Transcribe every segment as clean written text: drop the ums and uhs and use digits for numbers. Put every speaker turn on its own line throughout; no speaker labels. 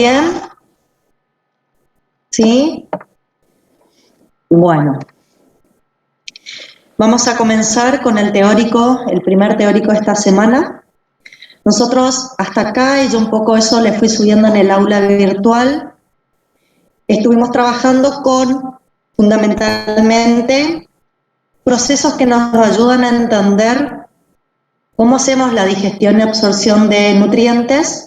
Bien, ¿sí? Bueno, vamos a comenzar con el teórico, el primer teórico de esta semana. Nosotros hasta acá, y yo un poco eso le fui subiendo en el aula virtual, estuvimos trabajando con fundamentalmente procesos que nos ayudan a entender cómo hacemos la digestión y absorción de nutrientes.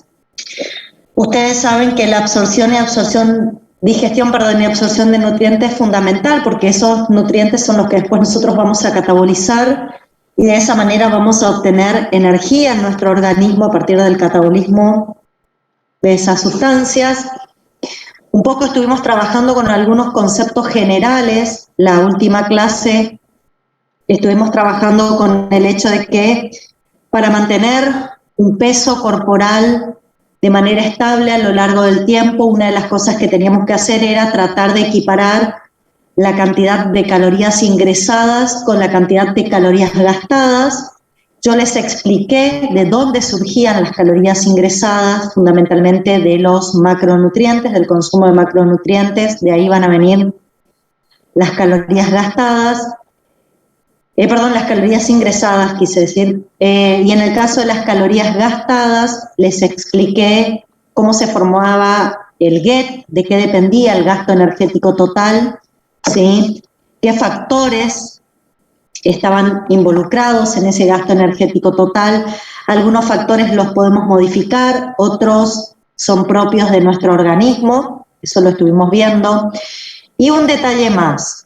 Ustedes saben que la digestión y absorción de nutrientes es fundamental porque esos nutrientes son los que después nosotros vamos a catabolizar y de esa manera vamos a obtener energía en nuestro organismo a partir del catabolismo de esas sustancias. Un poco estuvimos trabajando con algunos conceptos generales. La última clase estuvimos trabajando con el hecho de que para mantener un peso corporal de manera estable a lo largo del tiempo, una de las cosas que teníamos que hacer era tratar de equiparar la cantidad de calorías ingresadas con la cantidad de calorías gastadas. Yo les expliqué de dónde surgían las calorías ingresadas, fundamentalmente de los macronutrientes, del consumo de macronutrientes, de ahí van a venir las calorías gastadas. Las calorías ingresadas, quise decir, y en el caso de las calorías gastadas, les expliqué cómo se formaba el GET, de qué dependía el gasto energético total, ¿sí? Qué factores estaban involucrados en ese gasto energético total. Algunos factores los podemos modificar, otros son propios de nuestro organismo, eso lo estuvimos viendo. Y un detalle más.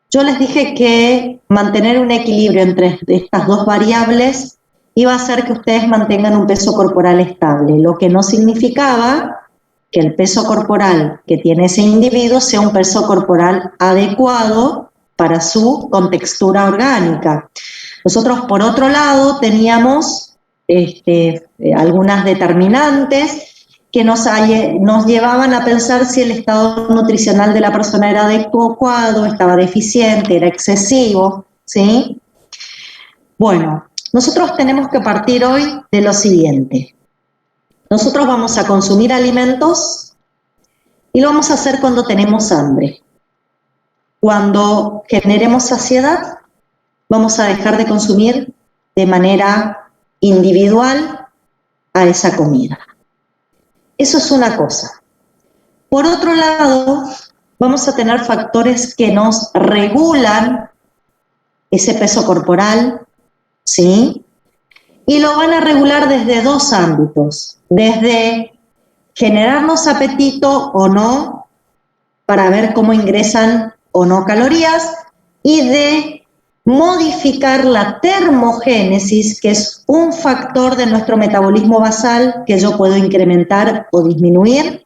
Yo les dije que mantener un equilibrio entre estas dos variables iba a hacer que ustedes mantengan un peso corporal estable, lo que no significaba que el peso corporal que tiene ese individuo sea un peso corporal adecuado para su contextura orgánica. Nosotros, por otro lado, teníamos algunas determinantes que nos llevaban a pensar si el estado nutricional de la persona era adecuado, estaba deficiente, era excesivo, ¿sí? Bueno, nosotros tenemos que partir hoy de lo siguiente. Nosotros vamos a consumir alimentos y lo vamos a hacer cuando tenemos hambre. Cuando generemos saciedad, vamos a dejar de consumir de manera individual a esa comida. Eso es una cosa. Por otro lado, vamos a tener factores que nos regulan ese peso corporal, ¿sí? Y lo van a regular desde dos ámbitos, desde generarnos apetito o no, para ver cómo ingresan o no calorías, y de modificar la termogénesis, que es un factor de nuestro metabolismo basal que yo puedo incrementar o disminuir.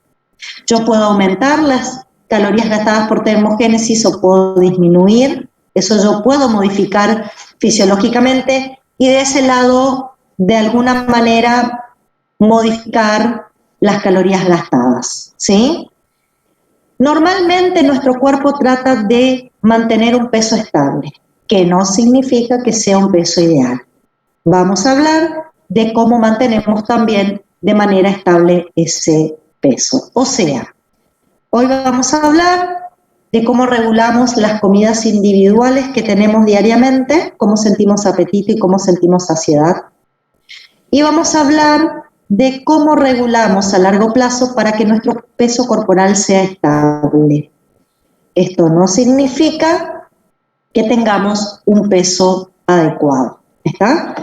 Yo puedo aumentar las calorías gastadas por termogénesis o puedo disminuir. Eso yo puedo modificar fisiológicamente y de ese lado, de alguna manera, modificar las calorías gastadas, ¿sí? Normalmente nuestro cuerpo trata de mantener un peso estable, que no significa que sea un peso ideal. Vamos a hablar de cómo mantenemos también de manera estable ese peso. O sea, hoy vamos a hablar de cómo regulamos las comidas individuales que tenemos diariamente, cómo sentimos apetito y cómo sentimos saciedad. Y vamos a hablar de cómo regulamos a largo plazo para que nuestro peso corporal sea estable. Esto no significa que tengamos un peso adecuado, ¿está?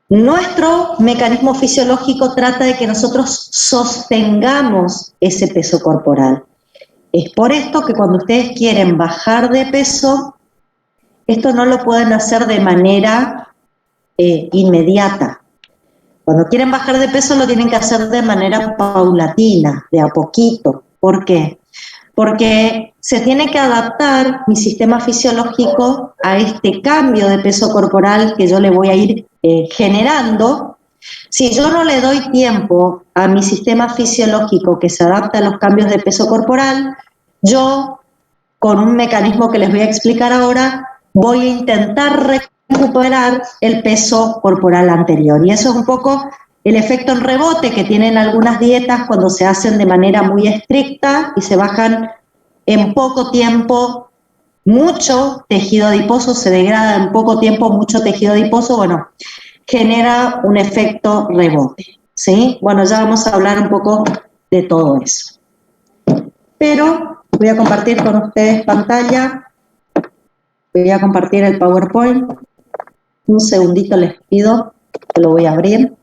Nuestro mecanismo fisiológico trata de que nosotros sostengamos ese peso corporal. Es por esto que cuando ustedes quieren bajar de peso, esto no lo pueden hacer de manera inmediata. Cuando quieren bajar de peso lo tienen que hacer de manera paulatina, de a poquito. ¿Por qué? Porque se tiene que adaptar mi sistema fisiológico a este cambio de peso corporal que yo le voy a ir generando. Si yo no le doy tiempo a mi sistema fisiológico que se adapta a los cambios de peso corporal, yo, con un mecanismo que les voy a explicar ahora, voy a intentar recuperar el peso corporal anterior. Y eso es un poco el efecto en rebote que tienen algunas dietas cuando se hacen de manera muy estricta y se bajan en poco tiempo mucho tejido adiposo, se degrada en poco tiempo mucho tejido adiposo, bueno, genera un efecto rebote, ¿sí? Bueno, ya vamos a hablar un poco de todo eso. Pero voy a compartir con ustedes pantalla, voy a compartir el PowerPoint. Un segundito les pido, que lo voy a abrir.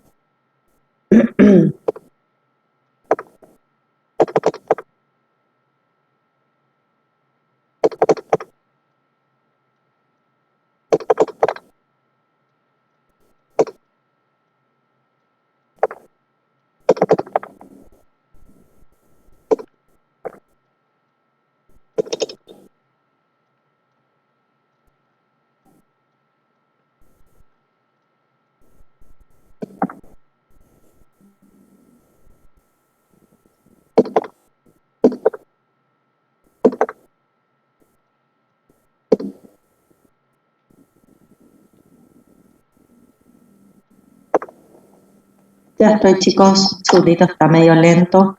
Ya estoy, chicos, un segundito, está medio lento.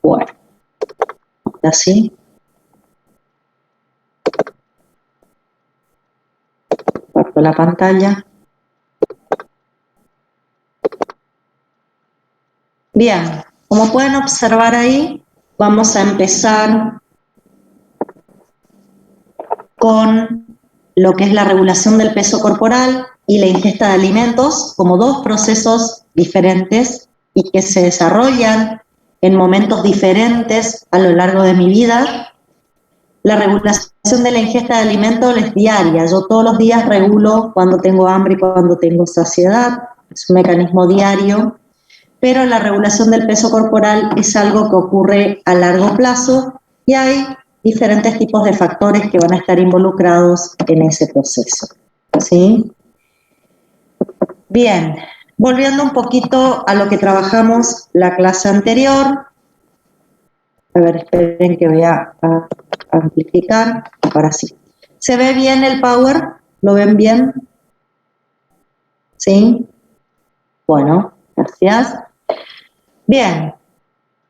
Bueno, así. Comparto la pantalla. Bien, como pueden observar ahí, vamos a empezar con lo que es la regulación del peso corporal y la ingesta de alimentos como dos procesos diferentes y que se desarrollan en momentos diferentes a lo largo de mi vida. La regulación de la ingesta de alimentos es diaria. Yo todos los días regulo cuando tengo hambre y cuando tengo saciedad. Es un mecanismo diario. Pero la regulación del peso corporal es algo que ocurre a largo plazo y hay diferentes tipos de factores que van a estar involucrados en ese proceso. ¿Sí? Bien, volviendo un poquito a lo que trabajamos la clase anterior. A ver, esperen que voy a amplificar. Ahora sí. ¿Se ve bien el Power? ¿Lo ven bien? ¿Sí? Bueno, gracias. Bien,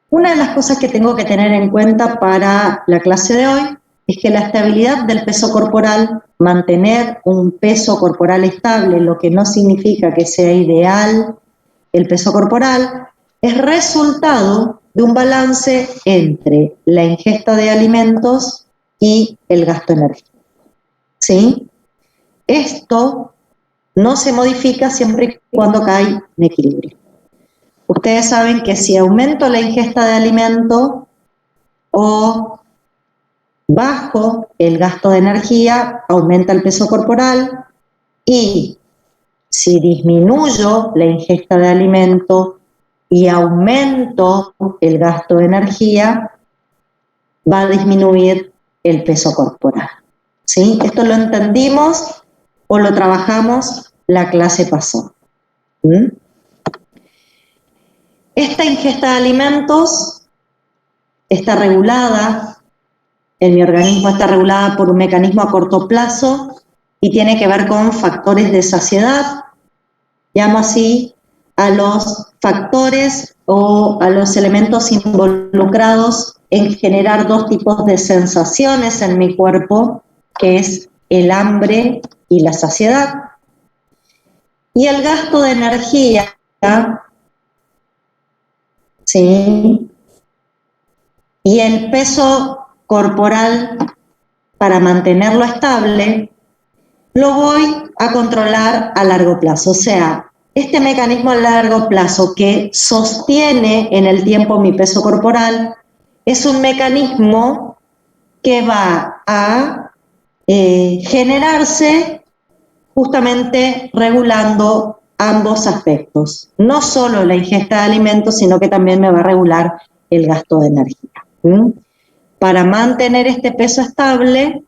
una de las cosas que tengo que tener en cuenta para la clase de hoy es que la estabilidad del peso corporal, mantener un peso corporal estable, lo que no significa que sea ideal el peso corporal, es resultado de un balance entre la ingesta de alimentos y el gasto energético. ¿Sí? Esto no se modifica siempre y cuando cae en equilibrio. Ustedes saben que si aumento la ingesta de alimento o bajo el gasto de energía, aumenta el peso corporal, y si disminuyo la ingesta de alimento y aumento el gasto de energía, va a disminuir el peso corporal. ¿Sí? Esto lo entendimos o lo trabajamos la clase pasada. ¿Mm? Esta ingesta de alimentos está regulada, en mi organismo está regulada por un mecanismo a corto plazo y tiene que ver con factores de saciedad. Llamo así a los factores o a los elementos involucrados en generar dos tipos de sensaciones en mi cuerpo, que es el hambre y la saciedad. Y el gasto de energía, ¿sí? Y el peso corporal, para mantenerlo estable, lo voy a controlar a largo plazo. O sea, este mecanismo a largo plazo que sostiene en el tiempo mi peso corporal es un mecanismo que va a generarse justamente regulando ambos aspectos. No solo la ingesta de alimentos, sino que también me va a regular el gasto de energía. Para mantener este peso estable,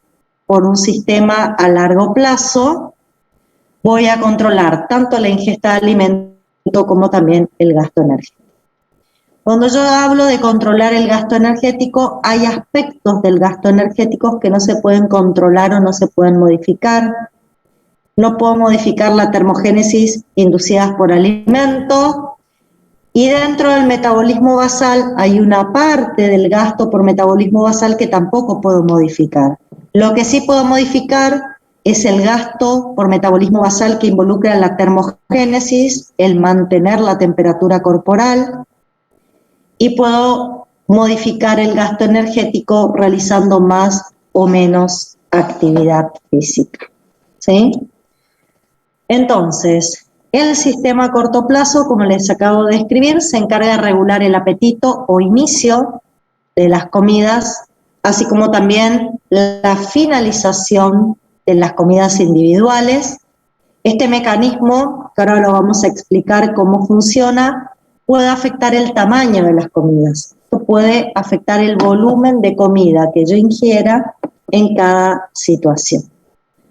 por un sistema a largo plazo, voy a controlar tanto la ingesta de alimento como también el gasto energético. Cuando yo hablo de controlar el gasto energético, hay aspectos del gasto energético que no se pueden controlar o no se pueden modificar. No puedo modificar la termogénesis inducida por alimentos, y dentro del metabolismo basal hay una parte del gasto por metabolismo basal que tampoco puedo modificar. Lo que sí puedo modificar es el gasto por metabolismo basal que involucra la termogénesis, el mantener la temperatura corporal, y puedo modificar el gasto energético realizando más o menos actividad física. ¿Sí? Entonces, el sistema a corto plazo, como les acabo de describir, se encarga de regular el apetito o inicio de las comidas, así como también la finalización de las comidas individuales. Este mecanismo, que ahora lo vamos a explicar cómo funciona, puede afectar el tamaño de las comidas. Esto puede afectar el volumen de comida que yo ingiera en cada situación.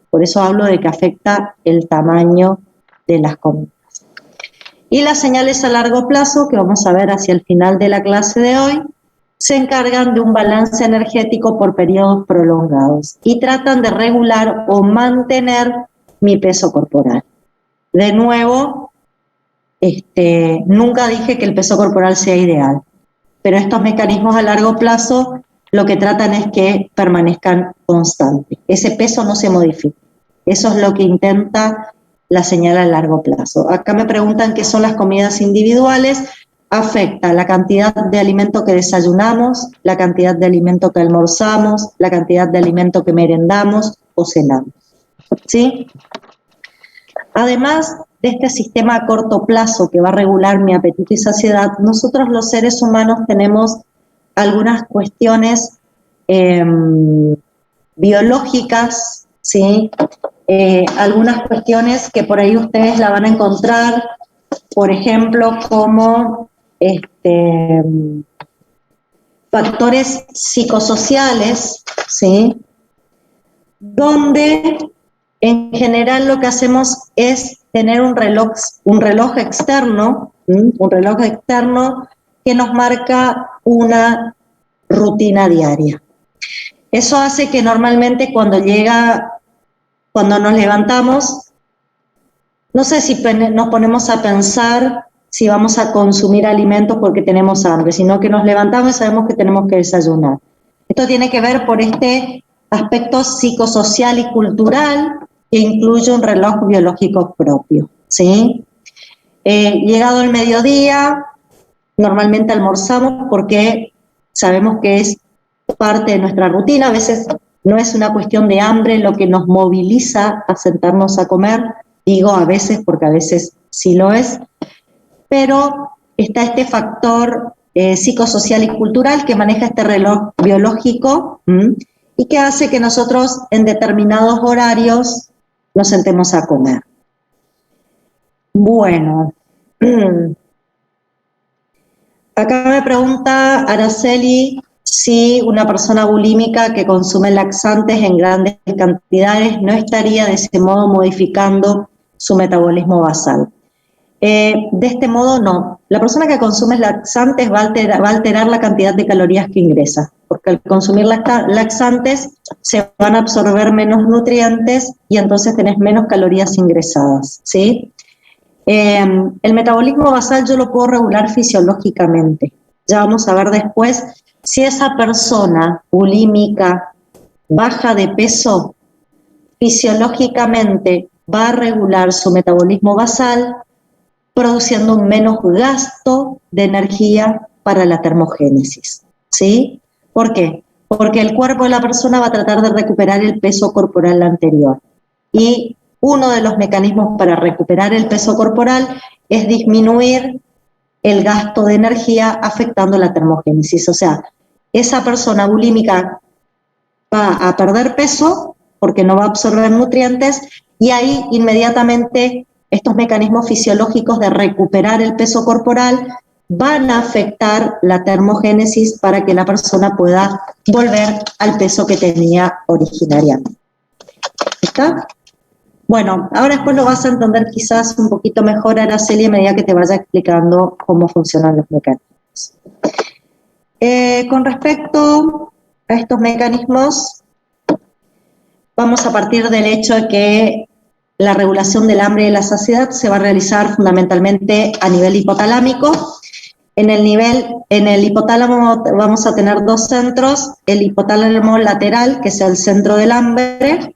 Por eso hablo de que afecta el tamaño de las comidas. Y las señales a largo plazo, que vamos a ver hacia el final de la clase de hoy, se encargan de un balance energético por periodos prolongados y tratan de regular o mantener mi peso corporal. De nuevo, nunca dije que el peso corporal sea ideal, pero estos mecanismos a largo plazo lo que tratan es que permanezcan constantes. Ese peso no se modifica. Eso es lo que intenta la señal a largo plazo. Acá me preguntan qué son las comidas individuales. Afecta la cantidad de alimento que desayunamos, la cantidad de alimento que almorzamos, la cantidad de alimento que merendamos o cenamos. ¿Sí? Además de este sistema a corto plazo que va a regular mi apetito y saciedad, nosotros los seres humanos tenemos algunas cuestiones biológicas, ¿sí? Algunas cuestiones que por ahí ustedes la van a encontrar, por ejemplo, como factores psicosociales, ¿sí? Donde en general lo que hacemos es tener un reloj externo, un reloj externo que nos marca una rutina diaria. Eso hace que normalmente cuando nos levantamos, no sé si nos ponemos a pensar si vamos a consumir alimentos porque tenemos hambre, sino que nos levantamos y sabemos que tenemos que desayunar. Esto tiene que ver por este aspecto psicosocial y cultural que incluye un reloj biológico propio, ¿sí? Llegado el mediodía, normalmente almorzamos porque sabemos que es parte de nuestra rutina. A veces no es una cuestión de hambre lo que nos moviliza a sentarnos a comer, digo a veces porque a veces sí lo es, pero está este factor psicosocial y cultural que maneja este reloj biológico y que hace que nosotros en determinados horarios nos sentemos a comer. Bueno, acá me pregunta Araceli si una persona bulímica que consume laxantes en grandes cantidades no estaría de ese modo modificando su metabolismo basal. De este modo no. La persona que consume laxantes va a alterar la cantidad de calorías que ingresa, porque al consumir laxantes se van a absorber menos nutrientes y entonces tenés menos calorías ingresadas, ¿sí? El metabolismo basal yo lo puedo regular fisiológicamente. Ya vamos a ver después si esa persona bulímica baja de peso, fisiológicamente va a regular su metabolismo basal produciendo un menos gasto de energía para la termogénesis, ¿sí? ¿Por qué? Porque el cuerpo de la persona va a tratar de recuperar el peso corporal anterior. Y uno de los mecanismos para recuperar el peso corporal es disminuir el gasto de energía afectando la termogénesis. O sea, esa persona bulímica va a perder peso porque no va a absorber nutrientes y ahí inmediatamente estos mecanismos fisiológicos de recuperar el peso corporal van a afectar la termogénesis para que la persona pueda volver al peso que tenía originariamente. ¿Está? Bueno, ahora después lo vas a entender quizás un poquito mejor, Araceli, a medida que te vaya explicando cómo funcionan los mecanismos. Con respecto a estos mecanismos, vamos a partir del hecho de que la regulación del hambre y de la saciedad se va a realizar fundamentalmente a nivel hipotalámico. En el hipotálamo vamos a tener dos centros, el hipotálamo lateral, que es el centro del hambre,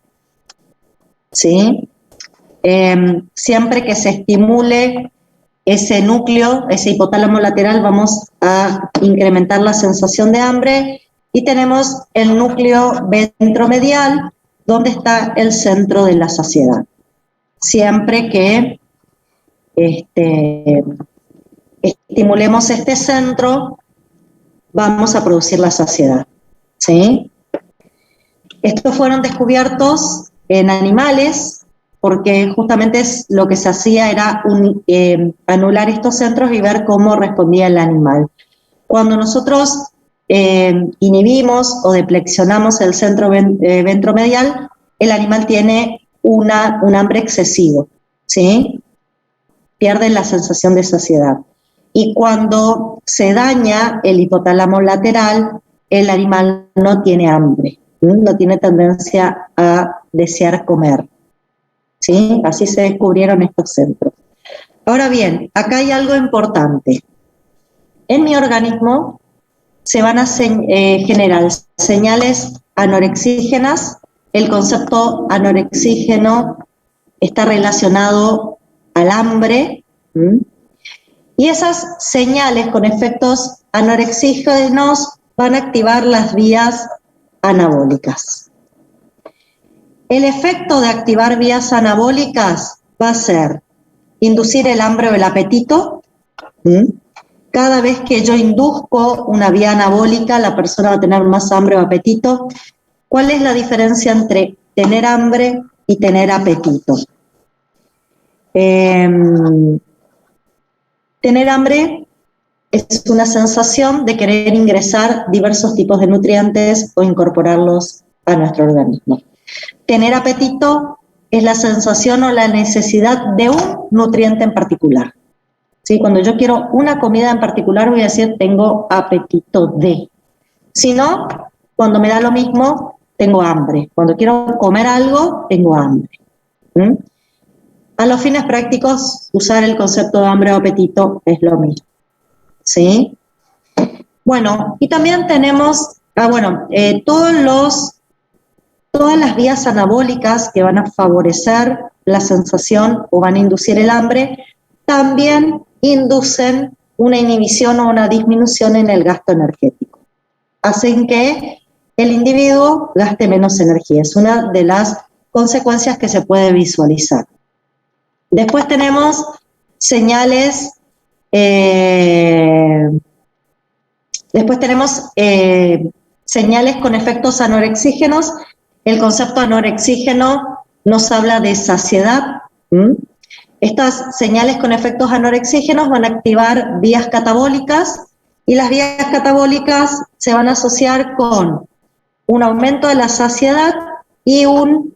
¿sí? Siempre que se estimule ese núcleo, ese hipotálamo lateral, vamos a incrementar la sensación de hambre, y tenemos el núcleo ventromedial, donde está el centro de la saciedad. Siempre que estimulemos este centro, vamos a producir la saciedad, ¿sí? Estos fueron descubiertos en animales, porque justamente lo que se hacía era anular estos centros y ver cómo respondía el animal. Cuando nosotros inhibimos o deplexionamos el centro ventromedial, el animal tiene un hambre excesivo, ¿sí? Pierde la sensación de saciedad. Y cuando se daña el hipotálamo lateral, el animal no tiene hambre, no tiene tendencia a desear comer, ¿sí? Así se descubrieron estos centros. Ahora bien, acá hay algo importante. En mi organismo se van a generar señales anorexígenas. El concepto anorexígeno está relacionado al hambre, y esas señales con efectos anorexígenos van a activar las vías anabólicas. El efecto de activar vías anabólicas va a ser inducir el hambre o el apetito. Cada vez que yo induzco una vía anabólica, la persona va a tener más hambre o apetito. ¿Cuál es la diferencia entre tener hambre y tener apetito? Tener hambre es una sensación de querer ingresar diversos tipos de nutrientes o incorporarlos a nuestro organismo. Tener apetito es la sensación o la necesidad de un nutriente en particular. ¿Sí? Cuando yo quiero una comida en particular, voy a decir tengo apetito de. Si no, cuando me da lo mismo, tengo hambre. Cuando quiero comer algo, tengo hambre. A los fines prácticos, usar el concepto de hambre o apetito es lo mismo, ¿sí? Bueno, y también tenemos, todas las vías anabólicas que van a favorecer la sensación o van a inducir el hambre, también inducen una inhibición o una disminución en el gasto energético. Hacen que el individuo gaste menos energía. Es una de las consecuencias que se puede visualizar. Después tenemos señales, señales con efectos anorexígenos. El concepto anorexígeno nos habla de saciedad. Estas señales con efectos anorexígenos van a activar vías catabólicas, y las vías catabólicas se van a asociar con un aumento de la saciedad y un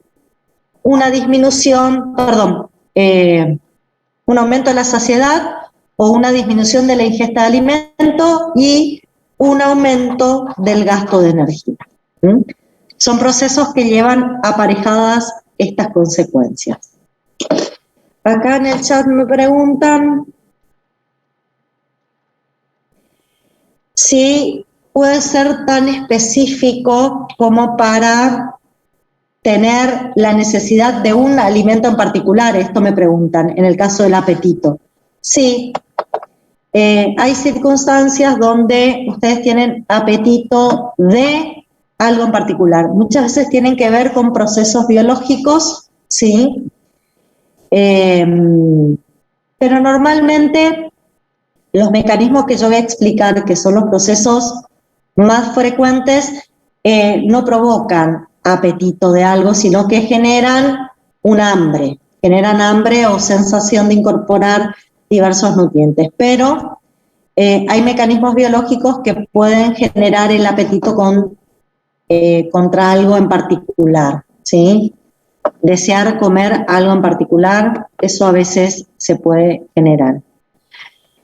aumento de la saciedad o una disminución de la ingesta de alimento y un aumento del gasto de energía. Son procesos que llevan aparejadas estas consecuencias. Acá en el chat me preguntan si puede ser tan específico como para tener la necesidad de un alimento en particular. Esto me preguntan, en el caso del apetito. Sí, hay circunstancias donde ustedes tienen apetito de algo en particular. Muchas veces tienen que ver con procesos biológicos, ¿sí? Pero normalmente los mecanismos que yo voy a explicar, que son los procesos más frecuentes, no provocan apetito de algo, sino que generan hambre o sensación de incorporar diversos nutrientes. Pero hay mecanismos biológicos que pueden generar el apetito contra algo en particular, ¿sí? desear comer algo en particular, eso a veces se puede generar.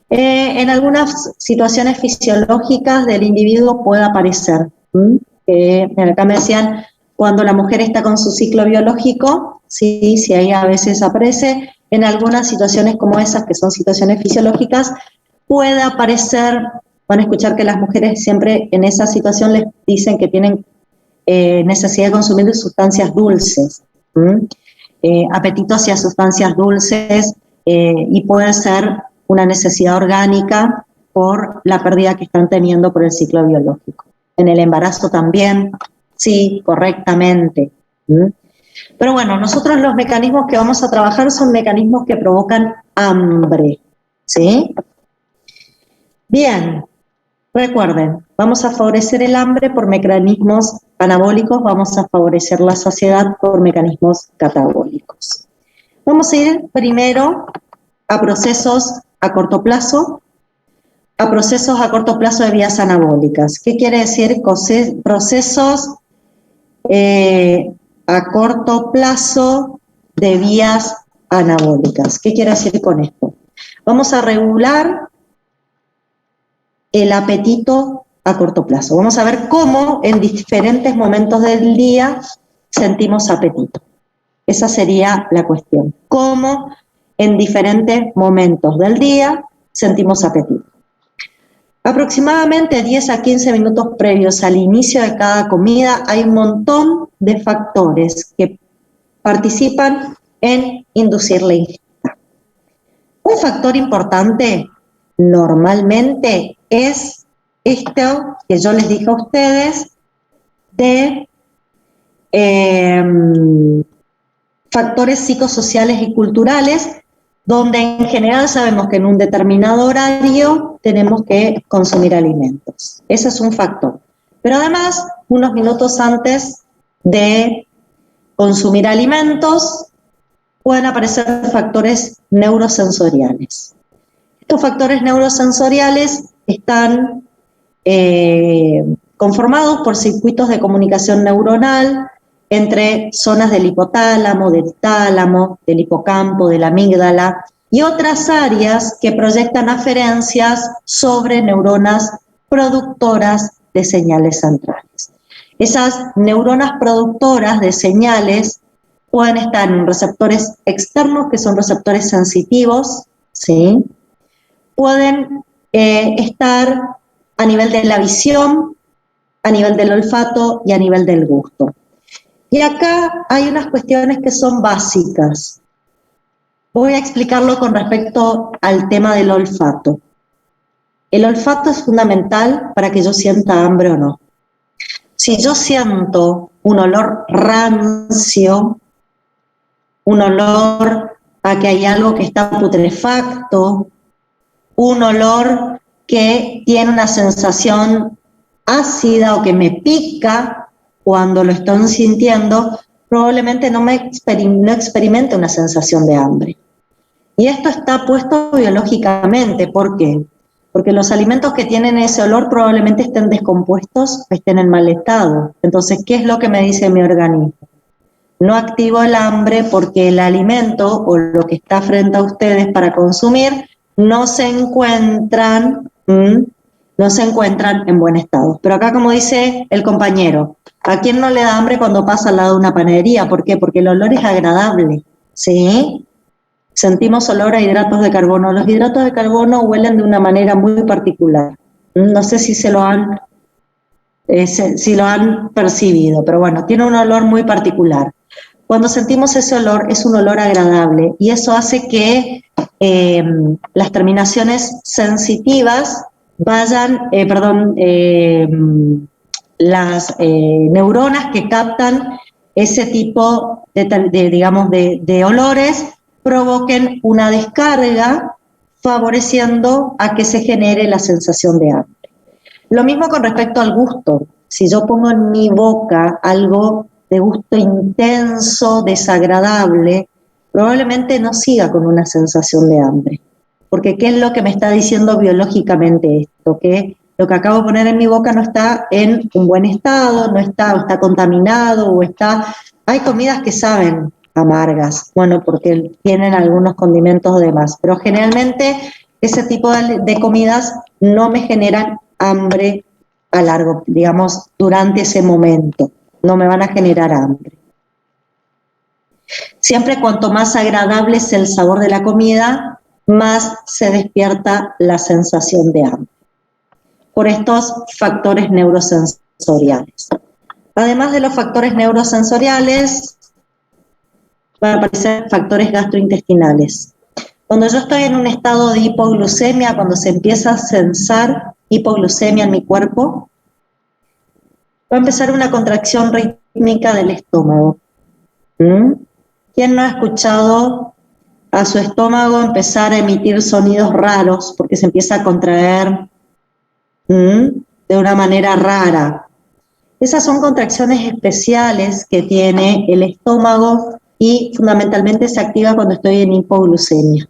En algunas situaciones fisiológicas del individuo puede aparecer. Acá me decían, cuando la mujer está con su ciclo biológico, sí, sí, ahí a veces aparece. En algunas situaciones como esas, que son situaciones fisiológicas, puede aparecer, van a escuchar que las mujeres siempre en esa situación les dicen que tienen necesidad de consumir sustancias dulces, apetito hacia sustancias dulces, y puede ser una necesidad orgánica por la pérdida que están teniendo por el ciclo biológico. En el embarazo también, sí, correctamente. Pero bueno, nosotros los mecanismos que vamos a trabajar son mecanismos que provocan hambre, ¿sí? Bien, recuerden, vamos a favorecer el hambre por mecanismos anabólicos, vamos a favorecer la saciedad por mecanismos catabólicos. Vamos a ir primero a procesos a corto plazo, de vías anabólicas. ¿Qué quiere decir procesos a corto plazo de vías anabólicas? ¿Qué quiere decir con esto? Vamos a regular el apetito a corto plazo. Vamos a ver cómo en diferentes momentos del día sentimos apetito. Esa sería la cuestión. ¿Cómo en diferentes momentos del día sentimos apetito? Aproximadamente 10 a 15 minutos previos al inicio de cada comida hay un montón de factores que participan en inducir la ingesta. Un factor importante normalmente es esto que yo les dije a ustedes de factores psicosociales y culturales, donde en general sabemos que en un determinado horario tenemos que consumir alimentos. Ese es un factor. Pero además, unos minutos antes de consumir alimentos, pueden aparecer factores neurosensoriales. Estos factores neurosensoriales están conformados por circuitos de comunicación neuronal entre zonas del hipotálamo, del tálamo, del hipocampo, de la amígdala y otras áreas que proyectan aferencias sobre neuronas productoras de señales centrales. Esas neuronas productoras de señales pueden estar en receptores externos, que son receptores sensitivos, ¿sí? Pueden estar a nivel de la visión, a nivel del olfato y a nivel del gusto. Y acá hay unas cuestiones que son básicas. Voy a explicarlo con respecto al tema del olfato. El olfato es fundamental para que yo sienta hambre o no. Si yo siento un olor rancio, un olor a que hay algo que está putrefacto, un olor que tiene una sensación ácida o que me pica cuando lo estoy sintiendo, probablemente no experimente una sensación de hambre. Y esto está puesto biológicamente. ¿Por qué? Porque los alimentos que tienen ese olor probablemente estén descompuestos o estén en mal estado. Entonces, ¿qué es lo que me dice mi organismo? No activo el hambre porque el alimento o lo que está frente a ustedes para consumir no se encuentran en buen estado. Pero acá, como dice el compañero, ¿a quién no le da hambre cuando pasa al lado de una panadería? ¿Por qué? Porque el olor es agradable, ¿sí? Sentimos olor a hidratos de carbono. Los hidratos de carbono huelen de una manera muy particular. No sé si lo han percibido, pero bueno, tiene un olor muy particular. Cuando sentimos ese olor, es un olor agradable y eso hace que las terminaciones sensitivas las neuronas que captan ese tipo de olores provoquen una descarga favoreciendo a que se genere la sensación de hambre. Lo mismo con respecto al gusto. Si yo pongo en mi boca algo de gusto intenso, desagradable, probablemente no siga con una sensación de hambre. Porque ¿qué es lo que me está diciendo biológicamente esto? Que lo que acabo de poner en mi boca no está en un buen estado, no está, o está contaminado, o está... Hay comidas que saben amargas, bueno, porque tienen algunos condimentos de más, pero generalmente ese tipo de comidas no me generan hambre a largo, digamos, durante ese momento, no me van a generar hambre. Siempre cuanto más agradable es el sabor de la comida, más se despierta la sensación de hambre, por estos factores neurosensoriales. Además de los factores neurosensoriales, van a aparecer factores gastrointestinales. Cuando yo estoy en un estado de hipoglucemia, cuando se empieza a sensar hipoglucemia en mi cuerpo, va a empezar una contracción rítmica del estómago. ¿Quién no ha escuchado a su estómago empezar a emitir sonidos raros porque se empieza a contraer de una manera rara? Esas son contracciones especiales que tiene el estómago y fundamentalmente se activa cuando estoy en hipoglucemia.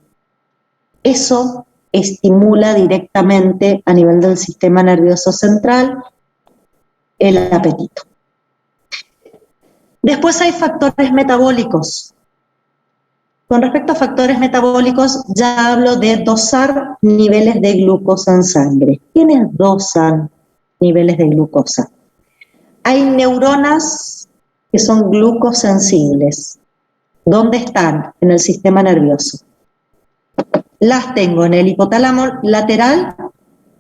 Eso estimula directamente a nivel del sistema nervioso central el apetito. Después hay factores metabólicos. Con respecto a factores metabólicos, ya hablo de dosar niveles de glucosa en sangre. ¿Quiénes dosan niveles de glucosa? Hay neuronas que son glucosensibles. ¿Dónde están? En el sistema nervioso. Las tengo en el hipotálamo lateral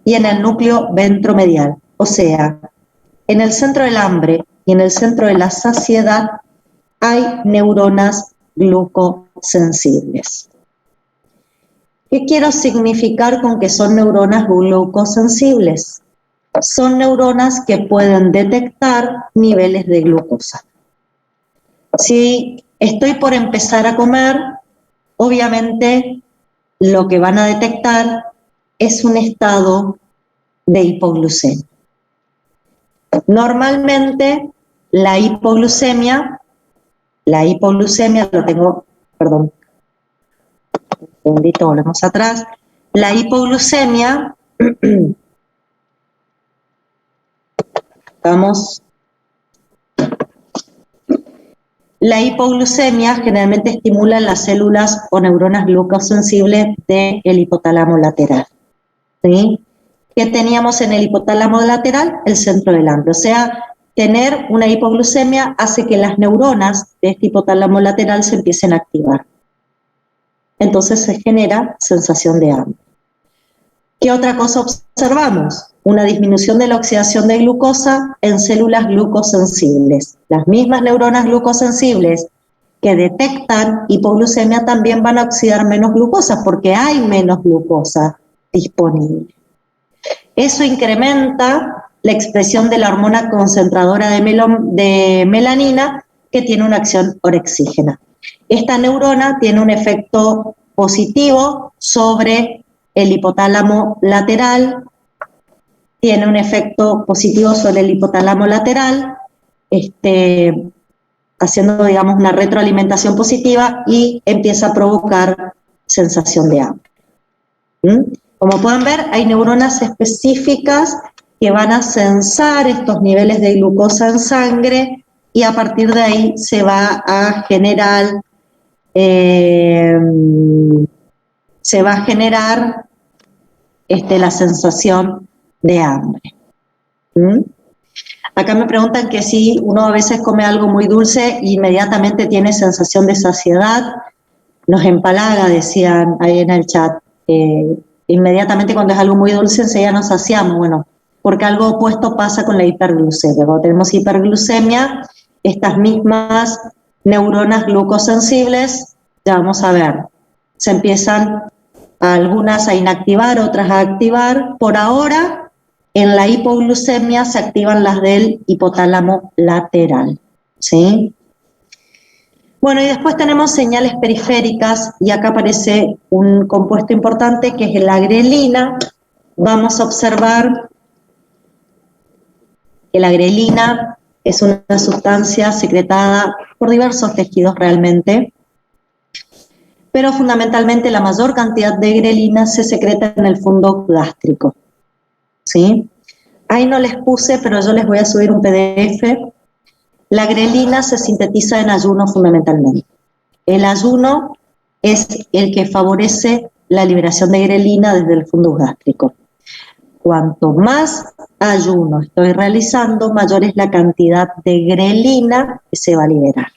y en el núcleo ventromedial. O sea, en el centro del hambre y en el centro de la saciedad hay neuronas glucosensibles. ¿Qué quiero significar con que son neuronas glucosensibles? Son neuronas que pueden detectar niveles de glucosa. Si estoy por empezar a comer, obviamente lo que van a detectar es un estado de hipoglucemia. Normalmente la hipoglucemia lo tengo, perdón, un segundito, volvemos atrás. La hipoglucemia, la hipoglucemia generalmente estimula las células o neuronas glucosensibles del hipotálamo lateral. ¿Sí? ¿Qué teníamos en el hipotálamo lateral? El centro del hambre. O sea, tener una hipoglucemia hace que las neuronas de este hipotálamo lateral se empiecen a activar. Entonces se genera sensación de hambre. ¿Qué otra cosa observamos? Una disminución de la oxidación de glucosa en células glucosensibles. Las mismas neuronas glucosensibles que detectan hipoglucemia también van a oxidar menos glucosa porque hay menos glucosa disponible. Eso incrementa la expresión de la hormona concentradora de melanina que tiene una acción orexígena. Esta neurona tiene un efecto positivo sobre el hipotálamo lateral, tiene un efecto positivo sobre el hipotálamo lateral, haciendo, digamos, una retroalimentación positiva y empieza a provocar sensación de hambre. Como pueden ver, hay neuronas específicas que van a sensar estos niveles de glucosa en sangre y a partir de ahí se va a generar la sensación de hambre. Acá me preguntan que si uno a veces come algo muy dulce, inmediatamente tiene sensación de saciedad, nos empalaga, decían ahí en el chat. Inmediatamente cuando es algo muy dulce, enseguida nos saciamos. Bueno, porque algo opuesto pasa con la hiperglucemia. Cuando tenemos hiperglucemia, estas mismas neuronas glucosensibles, ya vamos a ver, se empiezan algunas a inactivar, otras a activar. Por ahora, en la hipoglucemia se activan las del hipotálamo lateral, ¿sí? Bueno, y después tenemos señales periféricas, y acá aparece un compuesto importante que es la grelina. Vamos a observar que la grelina es una sustancia secretada por diversos tejidos realmente, pero fundamentalmente la mayor cantidad de grelina se secreta en el fondo gástrico, ¿sí? ahí no les puse, pero yo les voy a subir un PDF. La grelina se sintetiza en ayuno fundamentalmente. El ayuno es el que favorece la liberación de grelina desde el fundus gástrico. Cuanto más ayuno estoy realizando, mayor es la cantidad de grelina que se va a liberar.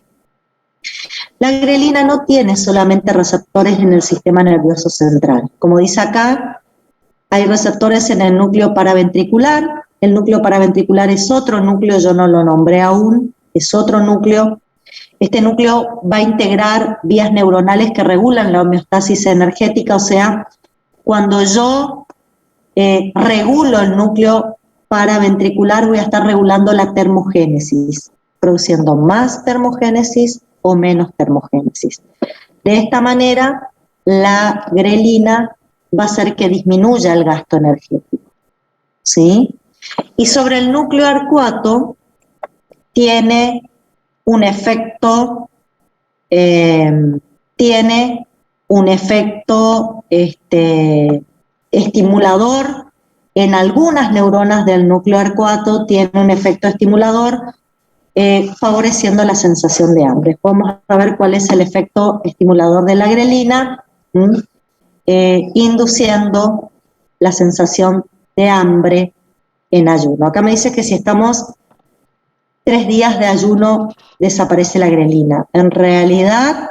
La grelina no tiene solamente receptores en el sistema nervioso central. Como dice acá, hay receptores en el núcleo paraventricular. El núcleo paraventricular es otro núcleo, yo no lo nombré aún, es otro núcleo. Este núcleo va a integrar vías neuronales que regulan la homeostasis energética, o sea, cuando yo regulo el núcleo paraventricular, voy a estar regulando la termogénesis, produciendo más termogénesis o menos termogénesis. De esta manera, la grelina va a hacer que disminuya el gasto energético, ¿sí? Y sobre el núcleo arcuato tiene un efecto, estimulador en algunas neuronas del núcleo arcuato, tiene un efecto estimulador favoreciendo la sensación de hambre. Vamos a ver cuál es el efecto estimulador de la grelina, induciendo la sensación de hambre en ayuno. Acá me dice que si estamos 3 días de ayuno desaparece la grelina. En realidad,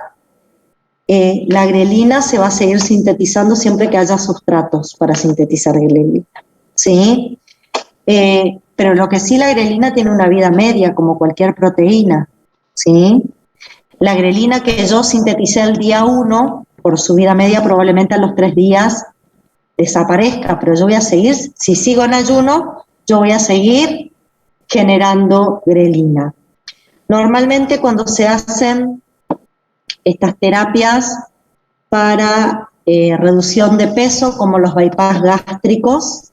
la grelina se va a seguir sintetizando siempre que haya sustratos para sintetizar grelina, ¿sí? Pero lo que sí, la grelina tiene una vida media, como cualquier proteína, ¿sí? La grelina que yo sinteticé el día 1, por su vida media, probablemente a los 3 días desaparezca, pero yo voy a seguir, si sigo en ayuno, yo voy a seguir generando grelina. Normalmente cuando se hacen estas terapias para reducción de peso, como los bypass gástricos,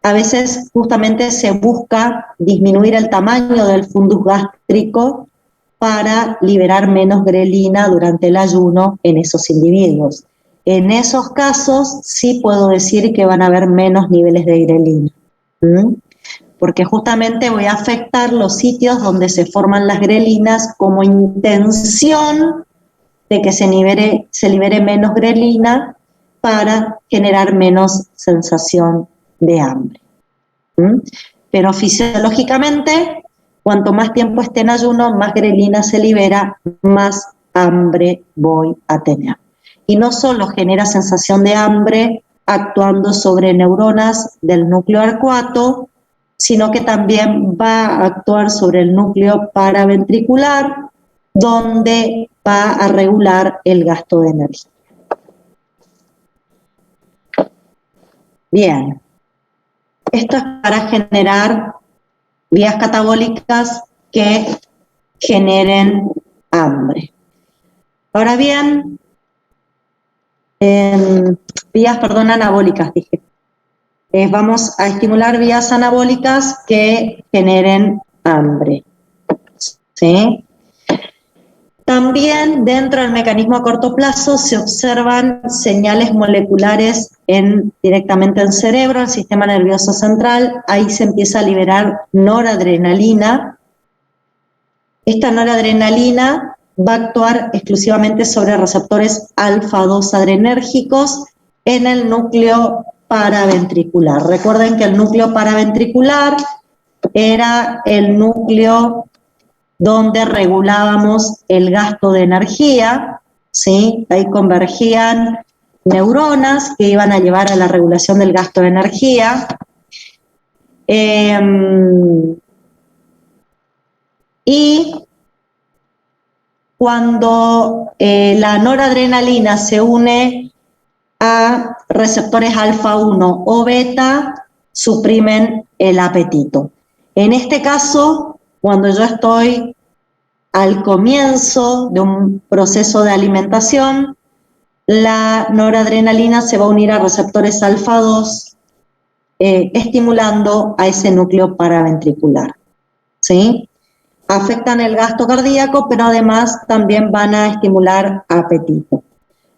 a veces justamente se busca disminuir el tamaño del fundus gástrico para liberar menos grelina durante el ayuno en esos individuos. En esos casos sí puedo decir que van a haber menos niveles de grelina, porque justamente voy a afectar los sitios donde se forman las grelinas como intención de que se libere menos grelina para generar menos sensación de hambre. Pero fisiológicamente, cuanto más tiempo esté en ayuno, más grelina se libera, más hambre voy a tener. Y no solo genera sensación de hambre actuando sobre neuronas del núcleo arcuato, sino que también va a actuar sobre el núcleo paraventricular, donde va a regular el gasto de energía. Bien, esto es para generar vías catabólicas que generen hambre. Ahora bien, anabólicas, dije. Vamos a estimular vías anabólicas que generen hambre, ¿sí? También dentro del mecanismo a corto plazo se observan señales moleculares directamente en cerebro, el sistema nervioso central. Ahí se empieza a liberar noradrenalina. Esta noradrenalina va a actuar exclusivamente sobre receptores alfa-2 adrenérgicos en el núcleo paraventricular. Recuerden que el núcleo paraventricular era el núcleo donde regulábamos el gasto de energía, ¿sí? Ahí convergían neuronas que iban a llevar a la regulación del gasto de energía. Y cuando la noradrenalina se une a receptores alfa-1 o beta, suprimen el apetito. En este caso, cuando yo estoy al comienzo de un proceso de alimentación, la noradrenalina se va a unir a receptores alfa-2, estimulando a ese núcleo paraventricular, ¿sí? Afectan el gasto cardíaco, pero además también van a estimular apetito.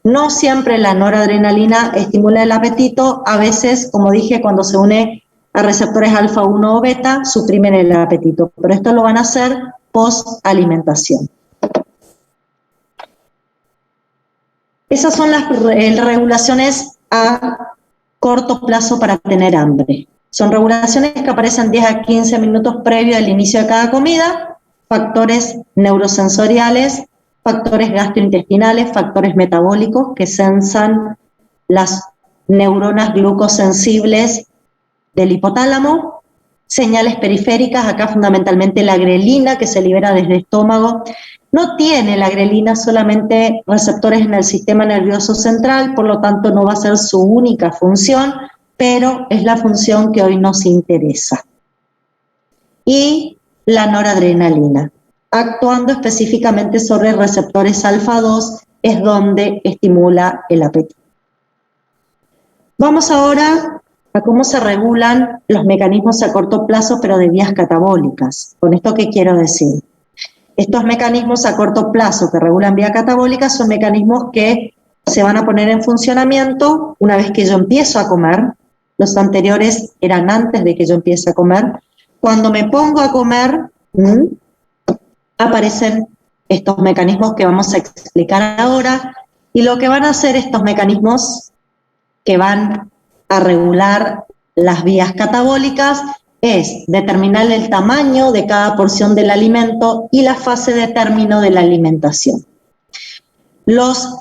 No siempre la noradrenalina estimula el apetito, a veces, como dije, cuando se une a receptores alfa 1 o beta, suprimen el apetito, pero esto lo van a hacer post-alimentación. Esas son las regulaciones a corto plazo para tener hambre. Son regulaciones que aparecen 10 a 15 minutos previo al inicio de cada comida, factores neurosensoriales, factores gastrointestinales, factores metabólicos que sensan las neuronas glucosensibles del hipotálamo, señales periféricas, acá fundamentalmente la grelina que se libera desde el estómago. No tiene la grelina solamente receptores en el sistema nervioso central, por lo tanto no va a ser su única función, pero es la función que hoy nos interesa. Y la noradrenalina, actuando específicamente sobre receptores alfa 2, es donde estimula el apetito. Vamos ahora a cómo se regulan los mecanismos a corto plazo, pero de vías catabólicas. ¿Con esto qué quiero decir? Estos mecanismos a corto plazo que regulan vía catabólica son mecanismos que se van a poner en funcionamiento una vez que yo empiezo a comer. Los anteriores eran antes de que yo empiece a comer. Cuando me pongo a comer, aparecen estos mecanismos que vamos a explicar ahora, y lo que van a hacer estos mecanismos que van a regular las vías catabólicas es determinar el tamaño de cada porción del alimento y la fase de término de la alimentación. Los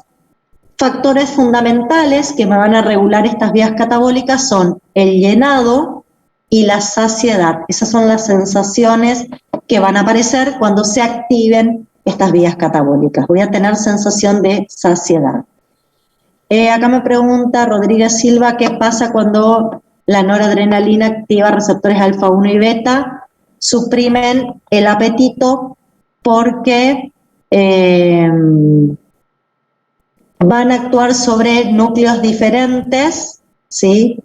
factores fundamentales que me van a regular estas vías catabólicas son el llenado y la saciedad. Esas son las sensaciones que van a aparecer cuando se activen estas vías catabólicas. Voy a tener sensación de saciedad. Acá me pregunta Rodríguez Silva, ¿qué pasa cuando la noradrenalina activa receptores alfa 1 y beta? Suprimen el apetito porque van a actuar sobre núcleos diferentes, ¿sí?,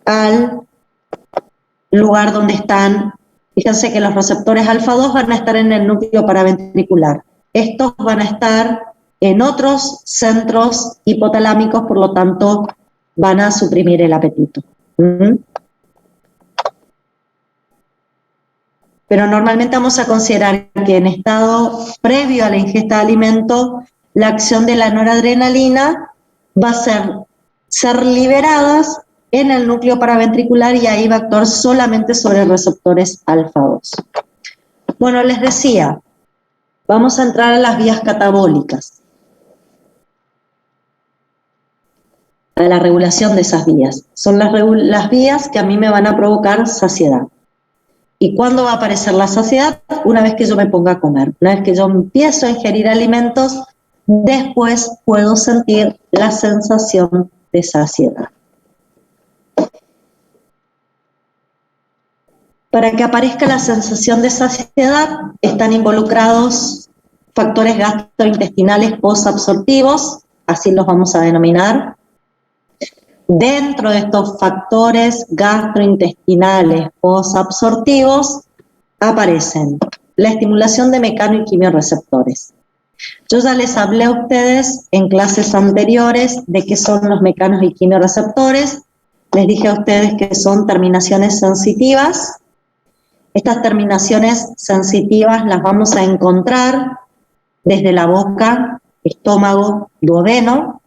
al lugar donde están. Fíjense que los receptores alfa 2 van a estar en el núcleo paraventricular. Estos van a estar en otros centros hipotalámicos, por lo tanto, van a suprimir el apetito. Pero normalmente vamos a considerar que en estado previo a la ingesta de alimento, la acción de la noradrenalina va a ser liberadas en el núcleo paraventricular y ahí va a actuar solamente sobre receptores alfa 2. Bueno, les decía, vamos a entrar a las vías catabólicas, a la regulación de esas vías. Son las vías que a mí me van a provocar saciedad. ¿Y cuándo va a aparecer la saciedad? Una vez que yo me ponga a comer. Una vez que yo empiezo a ingerir alimentos, después puedo sentir la sensación de saciedad. Para que aparezca la sensación de saciedad, están involucrados factores gastrointestinales posabsortivos, así los vamos a denominar. Dentro de estos factores gastrointestinales posabsortivos aparecen la estimulación de mecano y quimiorreceptores. Yo ya les hablé a ustedes en clases anteriores de qué son los mecanos y quimiorreceptores. Les dije a ustedes que son terminaciones sensitivas. Estas terminaciones sensitivas las vamos a encontrar desde la boca, estómago, duodeno,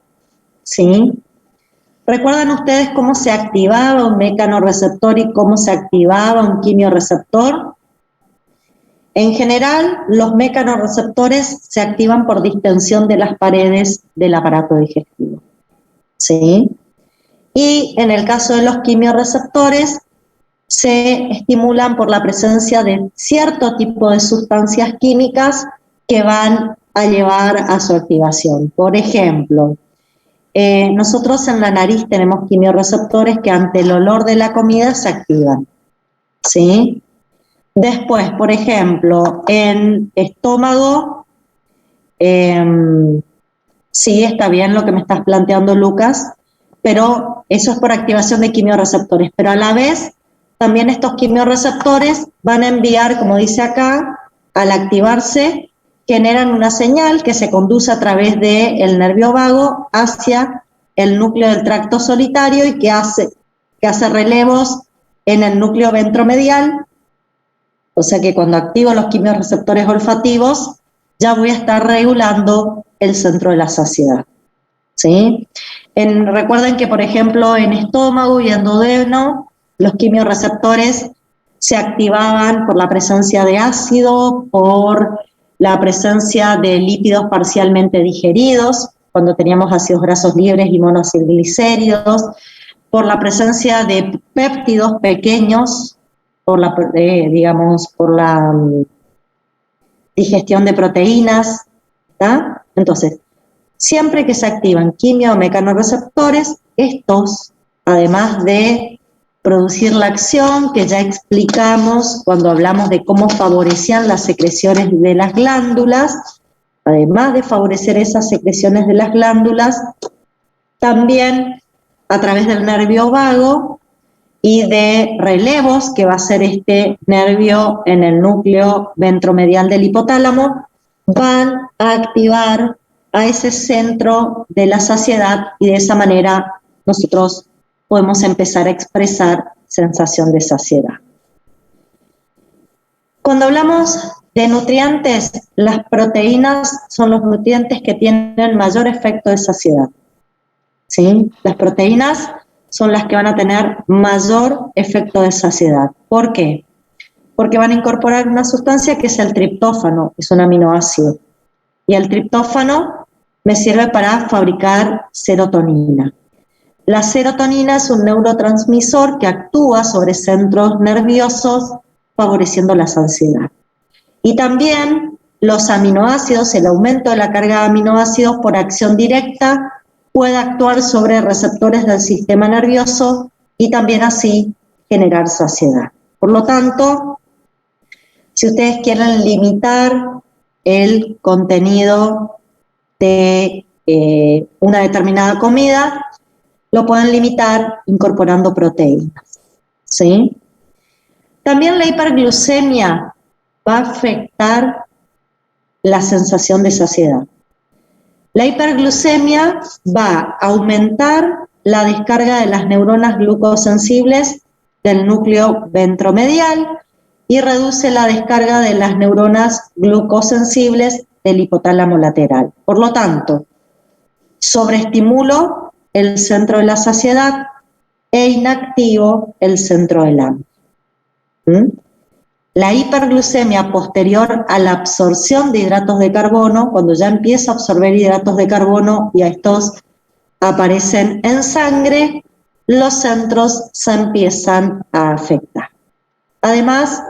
¿sí? ¿Recuerdan ustedes cómo se activaba un mecanorreceptor y cómo se activaba un quimiorreceptor? En general, los mecanorreceptores se activan por distensión de las paredes del aparato digestivo, ¿sí? Y en el caso de los quimiorreceptores, se estimulan por la presencia de cierto tipo de sustancias químicas que van a llevar a su activación. Por ejemplo, nosotros en la nariz tenemos quimiorreceptores que ante el olor de la comida se activan, ¿sí? Después, por ejemplo, en estómago, sí, está bien lo que me estás planteando, Lucas, pero eso es por activación de quimiorreceptores, pero a la vez también estos quimiorreceptores van a enviar, como dice acá, al activarse, generan una señal que se conduce a través del nervio vago hacia el núcleo del tracto solitario y que hace relevos en el núcleo ventromedial, o sea que cuando activo los quimiorreceptores olfativos, ya voy a estar regulando el centro de la saciedad, ¿sí? Recuerden que, por ejemplo, en estómago y en duodeno, los quimiorreceptores se activaban por la presencia de ácido, por la presencia de lípidos parcialmente digeridos, cuando teníamos ácidos grasos libres y monoacilglicéridos, por la presencia de péptidos pequeños, por la digestión de proteínas, ¿tá? Entonces, siempre que se activan quimiomecanorreceptores, estos, además de producir la acción que ya explicamos cuando hablamos de cómo favorecían las secreciones de las glándulas, además de favorecer esas secreciones de las glándulas, también a través del nervio vago y de relevos, que va a ser este nervio en el núcleo ventromedial del hipotálamo, van a activar a ese centro de la saciedad y de esa manera nosotros podemos empezar a expresar sensación de saciedad. Cuando hablamos de nutrientes, las proteínas son los nutrientes que tienen mayor efecto de saciedad, ¿sí? Las proteínas son las que van a tener mayor efecto de saciedad. ¿Por qué? Porque van a incorporar una sustancia que es el triptófano, es un aminoácido. Y el triptófano me sirve para fabricar serotonina. La serotonina es un neurotransmisor que actúa sobre centros nerviosos favoreciendo la saciedad. Y también los aminoácidos, el aumento de la carga de aminoácidos por acción directa puede actuar sobre receptores del sistema nervioso y también así generar saciedad. Por lo tanto, si ustedes quieren limitar el contenido de una determinada comida, lo pueden limitar incorporando proteínas, ¿sí? También la hiperglucemia va a afectar la sensación de saciedad. La hiperglucemia va a aumentar la descarga de las neuronas glucosensibles del núcleo ventromedial y reduce la descarga de las neuronas glucosensibles del hipotálamo lateral. Por lo tanto, sobreestimulo el centro de la saciedad e inactivo el centro del hambre. La hiperglucemia posterior a la absorción de hidratos de carbono, cuando ya empieza a absorber hidratos de carbono y a estos aparecen en sangre, los centros se empiezan a afectar. Además,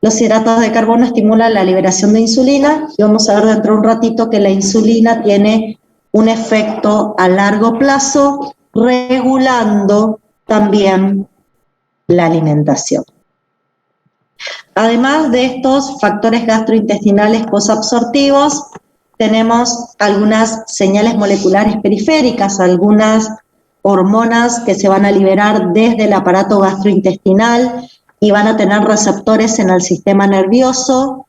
los hidratos de carbono estimulan la liberación de insulina y vamos a ver dentro de un ratito que la insulina tiene un efecto a largo plazo regulando también la alimentación. Además de estos factores gastrointestinales posabsortivos, tenemos algunas señales moleculares periféricas, algunas hormonas que se van a liberar desde el aparato gastrointestinal y van a tener receptores en el sistema nervioso,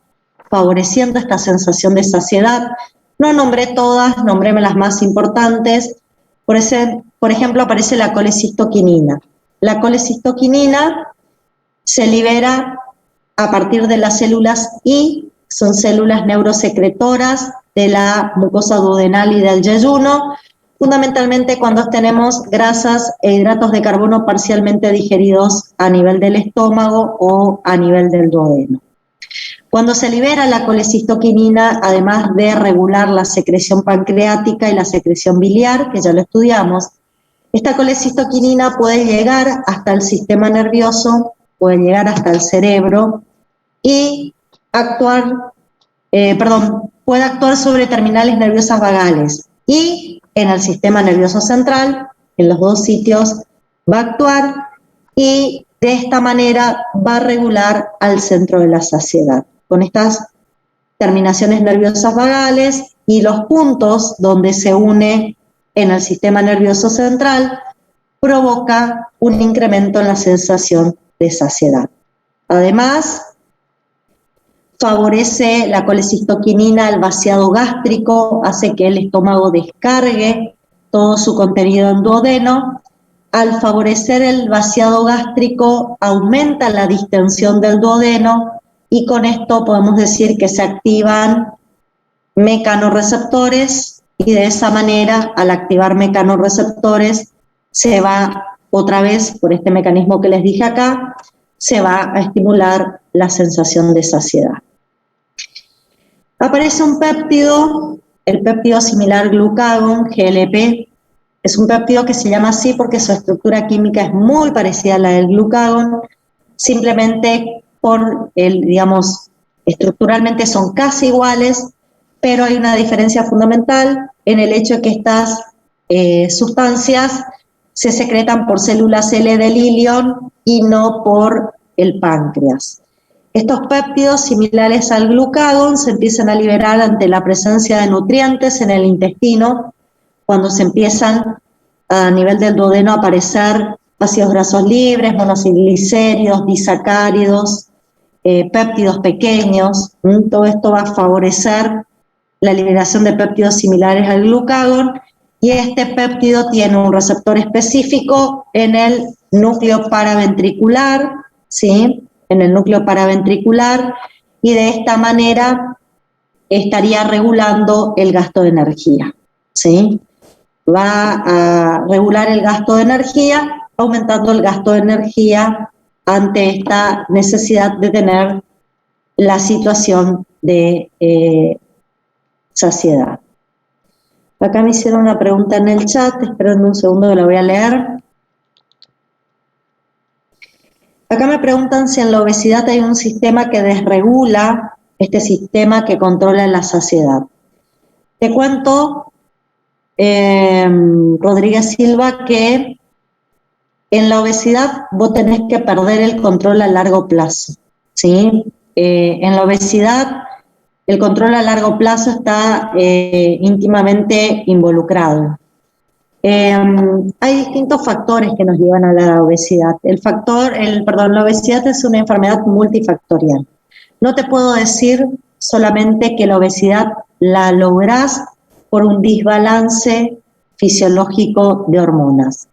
favoreciendo esta sensación de saciedad. No nombré todas, nombréme las más importantes. Por ejemplo, aparece la colecistoquinina. La colecistoquinina se libera a partir de las células I, son células neurosecretoras de la mucosa duodenal y del yeyuno, fundamentalmente cuando tenemos grasas e hidratos de carbono parcialmente digeridos a nivel del estómago o a nivel del duodeno. Cuando se libera la colecistoquinina, además de regular la secreción pancreática y la secreción biliar, que ya lo estudiamos, esta colecistoquinina puede llegar hasta el sistema nervioso, puede llegar hasta el cerebro y puede actuar sobre terminales nerviosas vagales y en el sistema nervioso central, en los dos sitios va a actuar y de esta manera va a regular al centro de la saciedad. Con estas terminaciones nerviosas vagales y los puntos donde se une en el sistema nervioso central, provoca un incremento en la sensación de saciedad. Además, favorece la colecistoquinina el vaciado gástrico, hace que el estómago descargue todo su contenido en duodeno al favorecer el vaciado gástrico, aumenta la distensión del duodeno y con esto podemos decir que se activan mecanorreceptores y de esa manera, al activar mecanorreceptores, se va otra vez, por este mecanismo que les dije acá, se va a estimular la sensación de saciedad. Aparece un péptido, el péptido similar glucagón, GLP. Es un péptido que se llama así porque su estructura química es muy parecida a la del glucagón, simplemente por digamos, estructuralmente son casi iguales, pero hay una diferencia fundamental en el hecho de que estas sustancias se secretan por células L del ilion y no por el páncreas. Estos péptidos similares al glucagón se empiezan a liberar ante la presencia de nutrientes en el intestino, cuando se empiezan a nivel del duodeno a aparecer ácidos grasos libres, monoglicéridos, disacáridos, péptidos pequeños. Todo esto va a favorecer la liberación de péptidos similares al glucagón, y este péptido tiene un receptor específico en el núcleo paraventricular, ¿sí? En el núcleo paraventricular, y de esta manera estaría regulando el gasto de energía, ¿sí? Va a regular el gasto de energía, aumentando el gasto de energía ante esta necesidad de tener la situación de saciedad. Acá me hicieron una pregunta en el chat, esperen un segundo que la voy a leer. Acá me preguntan si en la obesidad hay un sistema que desregula este sistema que controla la saciedad. Te cuento, Rodríguez Silva, que en la obesidad vos tenés que perder el control a largo plazo, ¿sí? En la obesidad el control a largo plazo está íntimamente involucrado. Hay distintos factores que nos llevan a la obesidad. La obesidad es una enfermedad multifactorial. No te puedo decir solamente que la obesidad la lográs por un desbalance fisiológico de hormonas.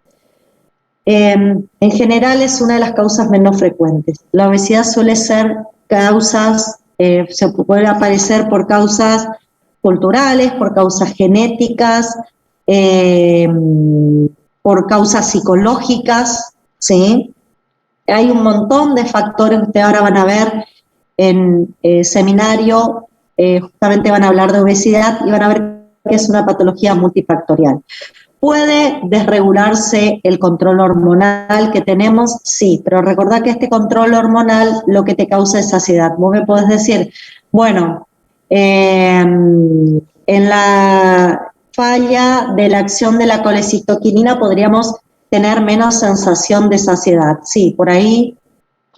En general es una de las causas menos frecuentes. La obesidad suele ser se puede aparecer por causas culturales, por causas genéticas, por causas psicológicas, ¿sí? Hay un montón de factores, ustedes ahora van a ver en seminario, justamente van a hablar de obesidad y van a ver que es una patología multifactorial. ¿Puede desregularse el control hormonal que tenemos? Sí, pero recordad que este control hormonal lo que te causa es saciedad. Vos me podés decir, bueno, en la falla de la acción de la colecistoquinina podríamos tener menos sensación de saciedad. Sí, por ahí,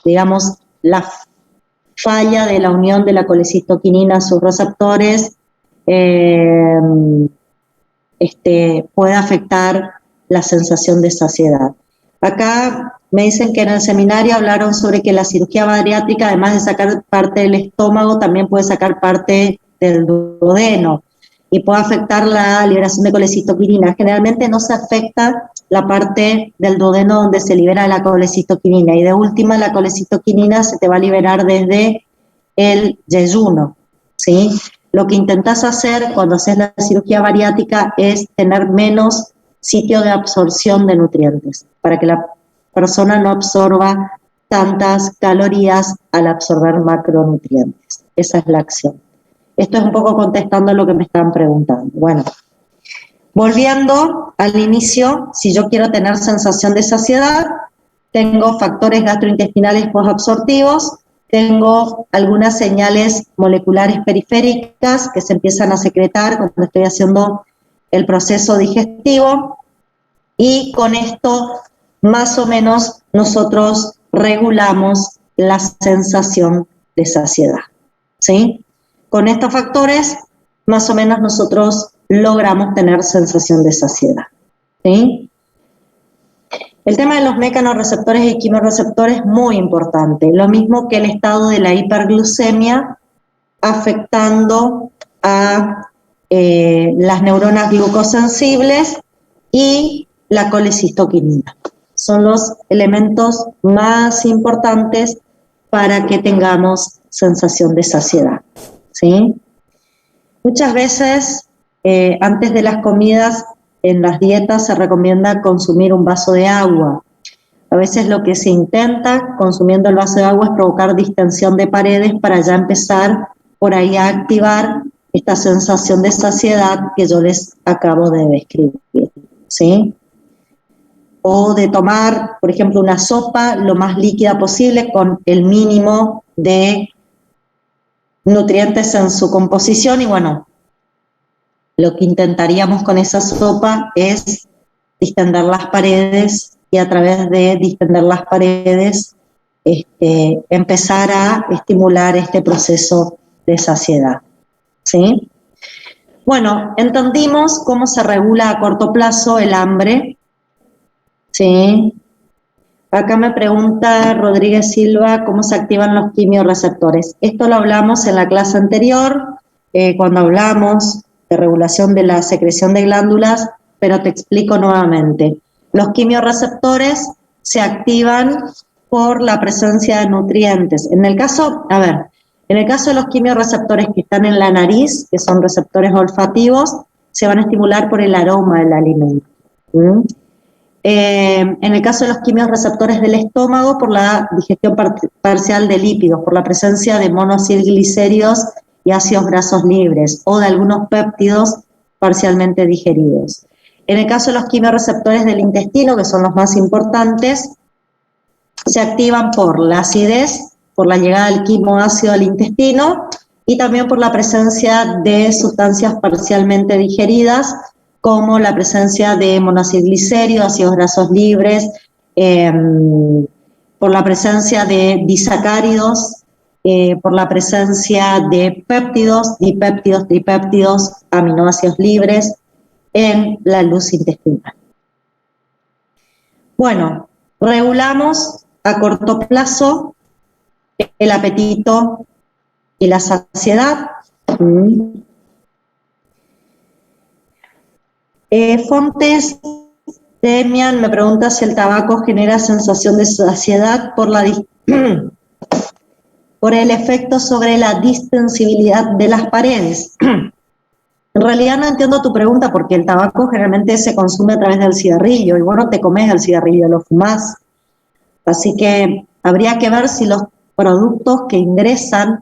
digamos, la falla de la unión de la colecistoquinina a sus receptores puede afectar la sensación de saciedad. Acá me dicen que en el seminario hablaron sobre que la cirugía bariátrica, además de sacar parte del estómago, también puede sacar parte del duodeno y puede afectar la liberación de colecistoquinina. Generalmente no se afecta la parte del duodeno donde se libera la colecistoquinina, y de última la colecistoquinina se te va a liberar desde el yeyuno, ¿sí? Lo que intentás hacer cuando haces la cirugía bariátrica es tener menos sitio de absorción de nutrientes, para que la persona no absorba tantas calorías al absorber macronutrientes. Esa es la acción. Esto es un poco contestando a lo que me estaban preguntando. Bueno, volviendo al inicio, si yo quiero tener sensación de saciedad, tengo factores gastrointestinales posabsortivos, tengo algunas señales moleculares periféricas que se empiezan a secretar cuando estoy haciendo el proceso digestivo, y con esto más o menos nosotros regulamos la sensación de saciedad, ¿sí? Con estos factores más o menos nosotros logramos tener sensación de saciedad, ¿sí? El tema de los mecanorreceptores y quimioreceptores es muy importante, lo mismo que el estado de la hiperglucemia afectando a las neuronas glucosensibles y la colecistoquinina. son los elementos más importantes para que tengamos sensación de saciedad, ¿sí? Muchas veces, antes de las comidas, en las dietas se recomienda consumir un vaso de agua. A veces lo que se intenta consumiendo el vaso de agua es provocar distensión de paredes para ya empezar por ahí a activar esta sensación de saciedad que yo les acabo de describir, ¿sí? O de tomar, por ejemplo, una sopa lo más líquida posible con el mínimo de nutrientes en su composición y bueno, lo que intentaríamos con esa sopa es distender las paredes y a través de distender las paredes empezar a estimular este proceso de saciedad, ¿sí? Bueno, entendimos cómo se regula a corto plazo el hambre, ¿sí? Acá me pregunta Rodríguez Silva cómo se activan los quimiorreceptores. Esto lo hablamos en la clase anterior, cuando hablamos de regulación de la secreción de glándulas, pero te explico nuevamente. Los quimiorreceptores se activan por la presencia de nutrientes. En el caso de los quimiorreceptores que están en la nariz, que son receptores olfativos, se van a estimular por el aroma del alimento. En el caso de los quimiorreceptores del estómago, por la digestión parcial de lípidos, por la presencia de monoacilglicéridos y ácidos grasos libres, o de algunos péptidos parcialmente digeridos. En el caso de los quimiorreceptores del intestino, que son los más importantes, se activan por la acidez, por la llegada del quimoácido al intestino, y también por la presencia de sustancias parcialmente digeridas, como la presencia de monoacilglicéridos, ácidos grasos libres, por la presencia de disacáridos, por la presencia de péptidos, dipéptidos, tripéptidos, aminoácidos libres en la luz intestinal. Bueno, regulamos a corto plazo el apetito y la saciedad. Fontes Demian me pregunta si el tabaco genera sensación de saciedad por el efecto sobre la distensibilidad de las paredes. En realidad no entiendo tu pregunta porque el tabaco generalmente se consume a través del cigarrillo y vos no te comes el cigarrillo, lo fumás. Así que habría que ver si los productos que ingresan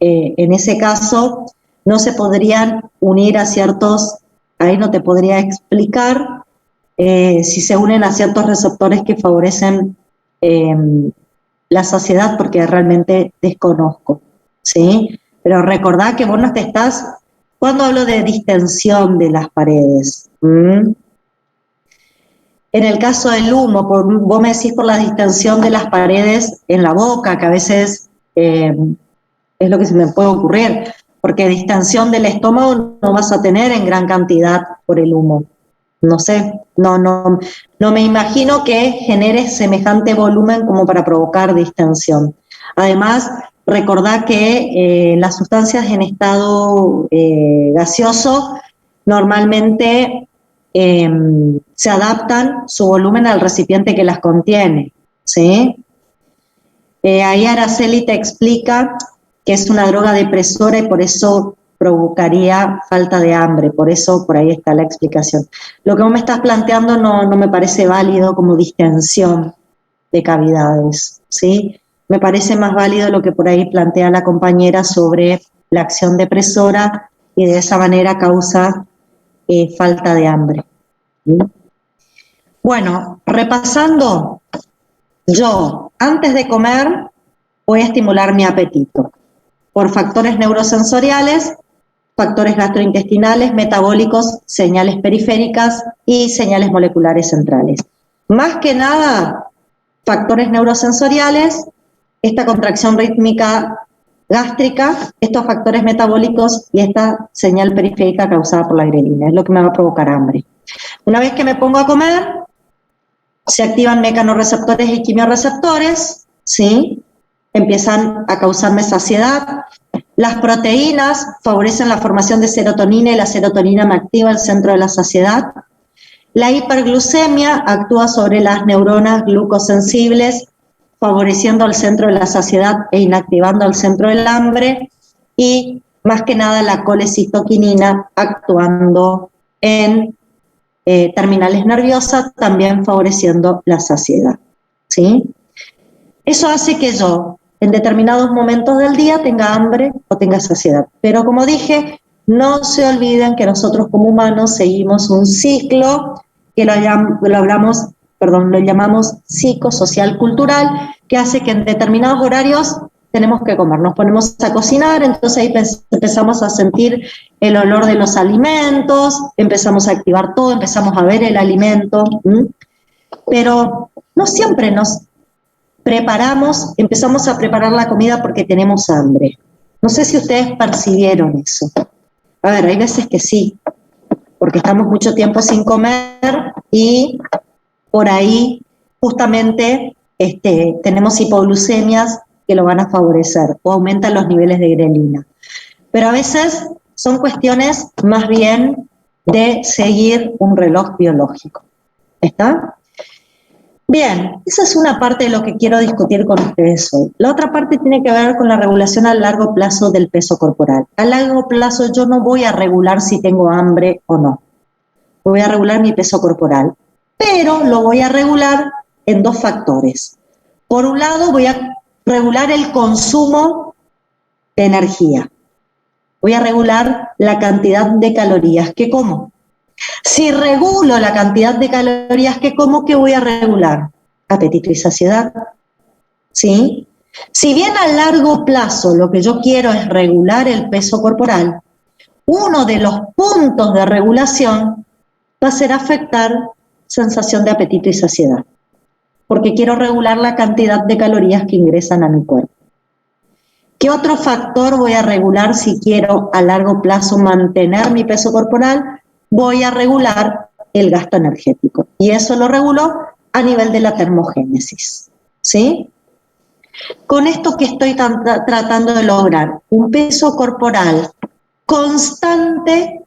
en ese caso no se podrían unir a ciertos, ahí no te podría explicar si se unen a ciertos receptores que favorecen la saciedad, porque realmente desconozco, ¿sí? Pero recordá que vos no te estás, cuando hablo de distensión de las paredes, en el caso del humo, vos me decís por la distensión de las paredes en la boca, que a veces es lo que se me puede ocurrir, porque distensión del estómago no vas a tener en gran cantidad por el humo. No sé, no me imagino que genere semejante volumen como para provocar distensión. Además, recordá que las sustancias en estado gaseoso normalmente se adaptan su volumen al recipiente que las contiene, ¿sí? Ahí Araceli te explica que es una droga depresora y por eso provocaría falta de hambre, por eso por ahí está la explicación. Lo que vos me estás planteando no me parece válido como distensión de cavidades, ¿sí? Me parece más válido lo que por ahí plantea la compañera sobre la acción depresora y de esa manera causa falta de hambre. ¿Sí? Bueno, repasando, yo antes de comer voy a estimular mi apetito por factores neurosensoriales, factores gastrointestinales, metabólicos, señales periféricas y señales moleculares centrales. Más que nada, factores neurosensoriales, esta contracción rítmica gástrica, estos factores metabólicos y esta señal periférica causada por la grelina, es lo que me va a provocar hambre. Una vez que me pongo a comer, se activan mecanorreceptores y quimiorreceptores, ¿sí? Empiezan a causarme saciedad. Las proteínas favorecen la formación de serotonina y la serotonina me activa el centro de la saciedad. La hiperglucemia actúa sobre las neuronas glucosensibles, favoreciendo el centro de la saciedad e inactivando el centro del hambre, y más que nada la colecitoquinina actuando en terminales nerviosas, también favoreciendo la saciedad, ¿sí? Eso hace que yo, en determinados momentos del día, tenga hambre o tenga saciedad. Pero como dije, no se olviden que nosotros como humanos seguimos un ciclo que lo llamamos psicosocial cultural, que hace que en determinados horarios tenemos que comer. Nos ponemos a cocinar, entonces ahí empezamos a sentir el olor de los alimentos, empezamos a activar todo, empezamos a ver el alimento, pero no siempre nos empezamos a preparar la comida porque tenemos hambre. No sé si ustedes percibieron eso. A ver, hay veces que sí, porque estamos mucho tiempo sin comer y por ahí justamente tenemos hipoglucemias que lo van a favorecer o aumentan los niveles de grelina. Pero a veces son cuestiones más bien de seguir un reloj biológico. ¿Está? Bien, esa es una parte de lo que quiero discutir con ustedes hoy. La otra parte tiene que ver con la regulación a largo plazo del peso corporal. A largo plazo yo no voy a regular si tengo hambre o no. Voy a regular mi peso corporal, pero lo voy a regular en dos factores. Por un lado, voy a regular el consumo de energía. Voy a regular la cantidad de calorías que como. Si regulo la cantidad de calorías que como, ¿qué voy a regular? Apetito y saciedad. ¿Sí? Si bien a largo plazo lo que yo quiero es regular el peso corporal, uno de los puntos de regulación va a ser afectar sensación de apetito y saciedad, porque quiero regular la cantidad de calorías que ingresan a mi cuerpo. ¿Qué otro factor voy a regular si quiero a largo plazo mantener mi peso corporal? Voy a regular el gasto energético. Y eso lo regulo a nivel de la termogénesis. ¿Sí? Con esto que estoy tratando de lograr, un peso corporal constante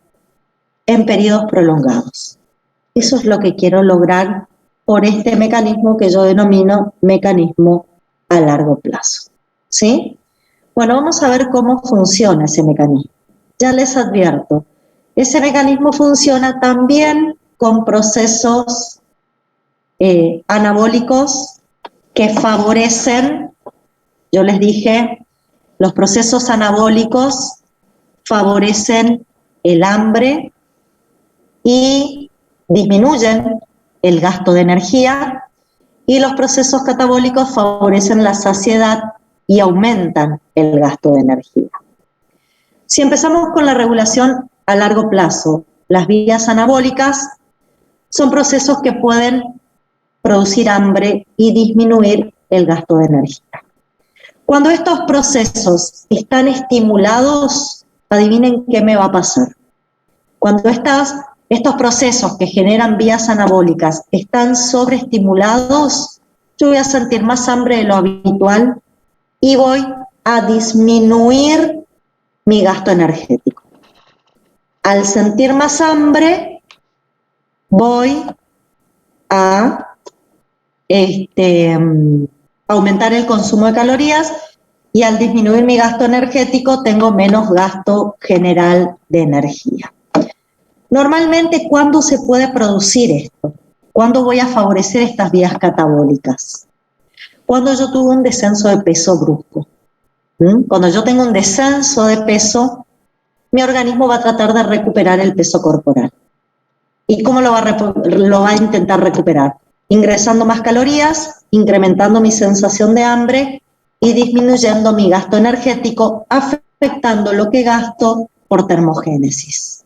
en periodos prolongados. Eso es lo que quiero lograr por este mecanismo que yo denomino mecanismo a largo plazo. ¿Sí? Bueno, vamos a ver cómo funciona ese mecanismo. Ya les advierto, ese mecanismo funciona también con procesos anabólicos que favorecen, yo les dije, los procesos anabólicos favorecen el hambre y disminuyen el gasto de energía, y los procesos catabólicos favorecen la saciedad y aumentan el gasto de energía. Si empezamos con la regulación a largo plazo, las vías anabólicas son procesos que pueden producir hambre y disminuir el gasto de energía. Cuando estos procesos están estimulados, adivinen qué me va a pasar. Cuando estos procesos que generan vías anabólicas están sobreestimulados, yo voy a sentir más hambre de lo habitual y voy a disminuir mi gasto energético. Al sentir más hambre, voy a aumentar el consumo de calorías, y al disminuir mi gasto energético tengo menos gasto general de energía. Normalmente, ¿cuándo se puede producir esto? ¿Cuándo voy a favorecer estas vías catabólicas? Cuando yo tuve un descenso de peso brusco. Cuando yo tengo un descenso de peso, mi organismo va a tratar de recuperar el peso corporal. ¿Y cómo lo va a intentar recuperar? Ingresando más calorías, incrementando mi sensación de hambre y disminuyendo mi gasto energético, afectando lo que gasto por termogénesis.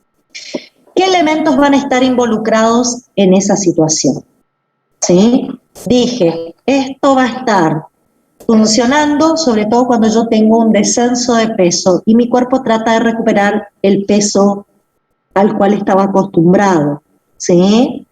¿Qué elementos van a estar involucrados en esa situación? ¿Sí? Dije, esto va a estar funcionando sobre todo cuando yo tengo un descenso de peso y mi cuerpo trata de recuperar el peso al cual estaba acostumbrado. ¿Sí?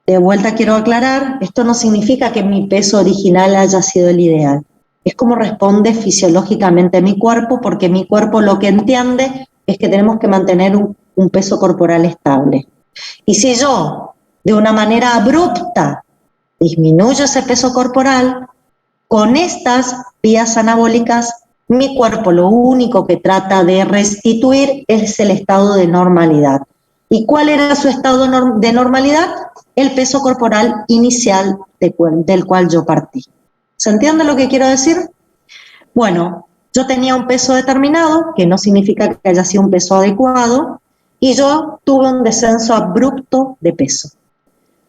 De vuelta quiero aclarar, esto no significa que mi peso original haya sido el ideal. Es como responde fisiológicamente mi cuerpo, porque mi cuerpo lo que entiende es que tenemos que mantener un peso corporal estable. Y si yo, de una manera abrupta, disminuyo ese peso corporal, con estas vías anabólicas, mi cuerpo lo único que trata de restituir es el estado de normalidad. ¿Y cuál era su estado de normalidad? El peso corporal inicial del cual yo partí. ¿Se entiende lo que quiero decir? Bueno, yo tenía un peso determinado, que no significa que haya sido un peso adecuado, y yo tuve un descenso abrupto de peso.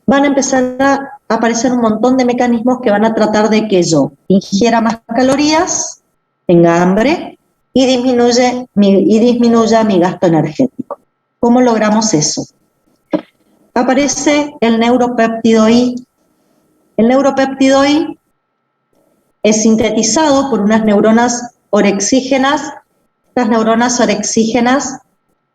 Van a empezar a aparecer un montón de mecanismos que van a tratar de que yo ingiera más calorías, tenga hambre y disminuya mi gasto energético. ¿Cómo logramos eso? Aparece el neuropéptido I. El neuropéptido I es sintetizado por unas neuronas orexígenas. Estas neuronas orexígenas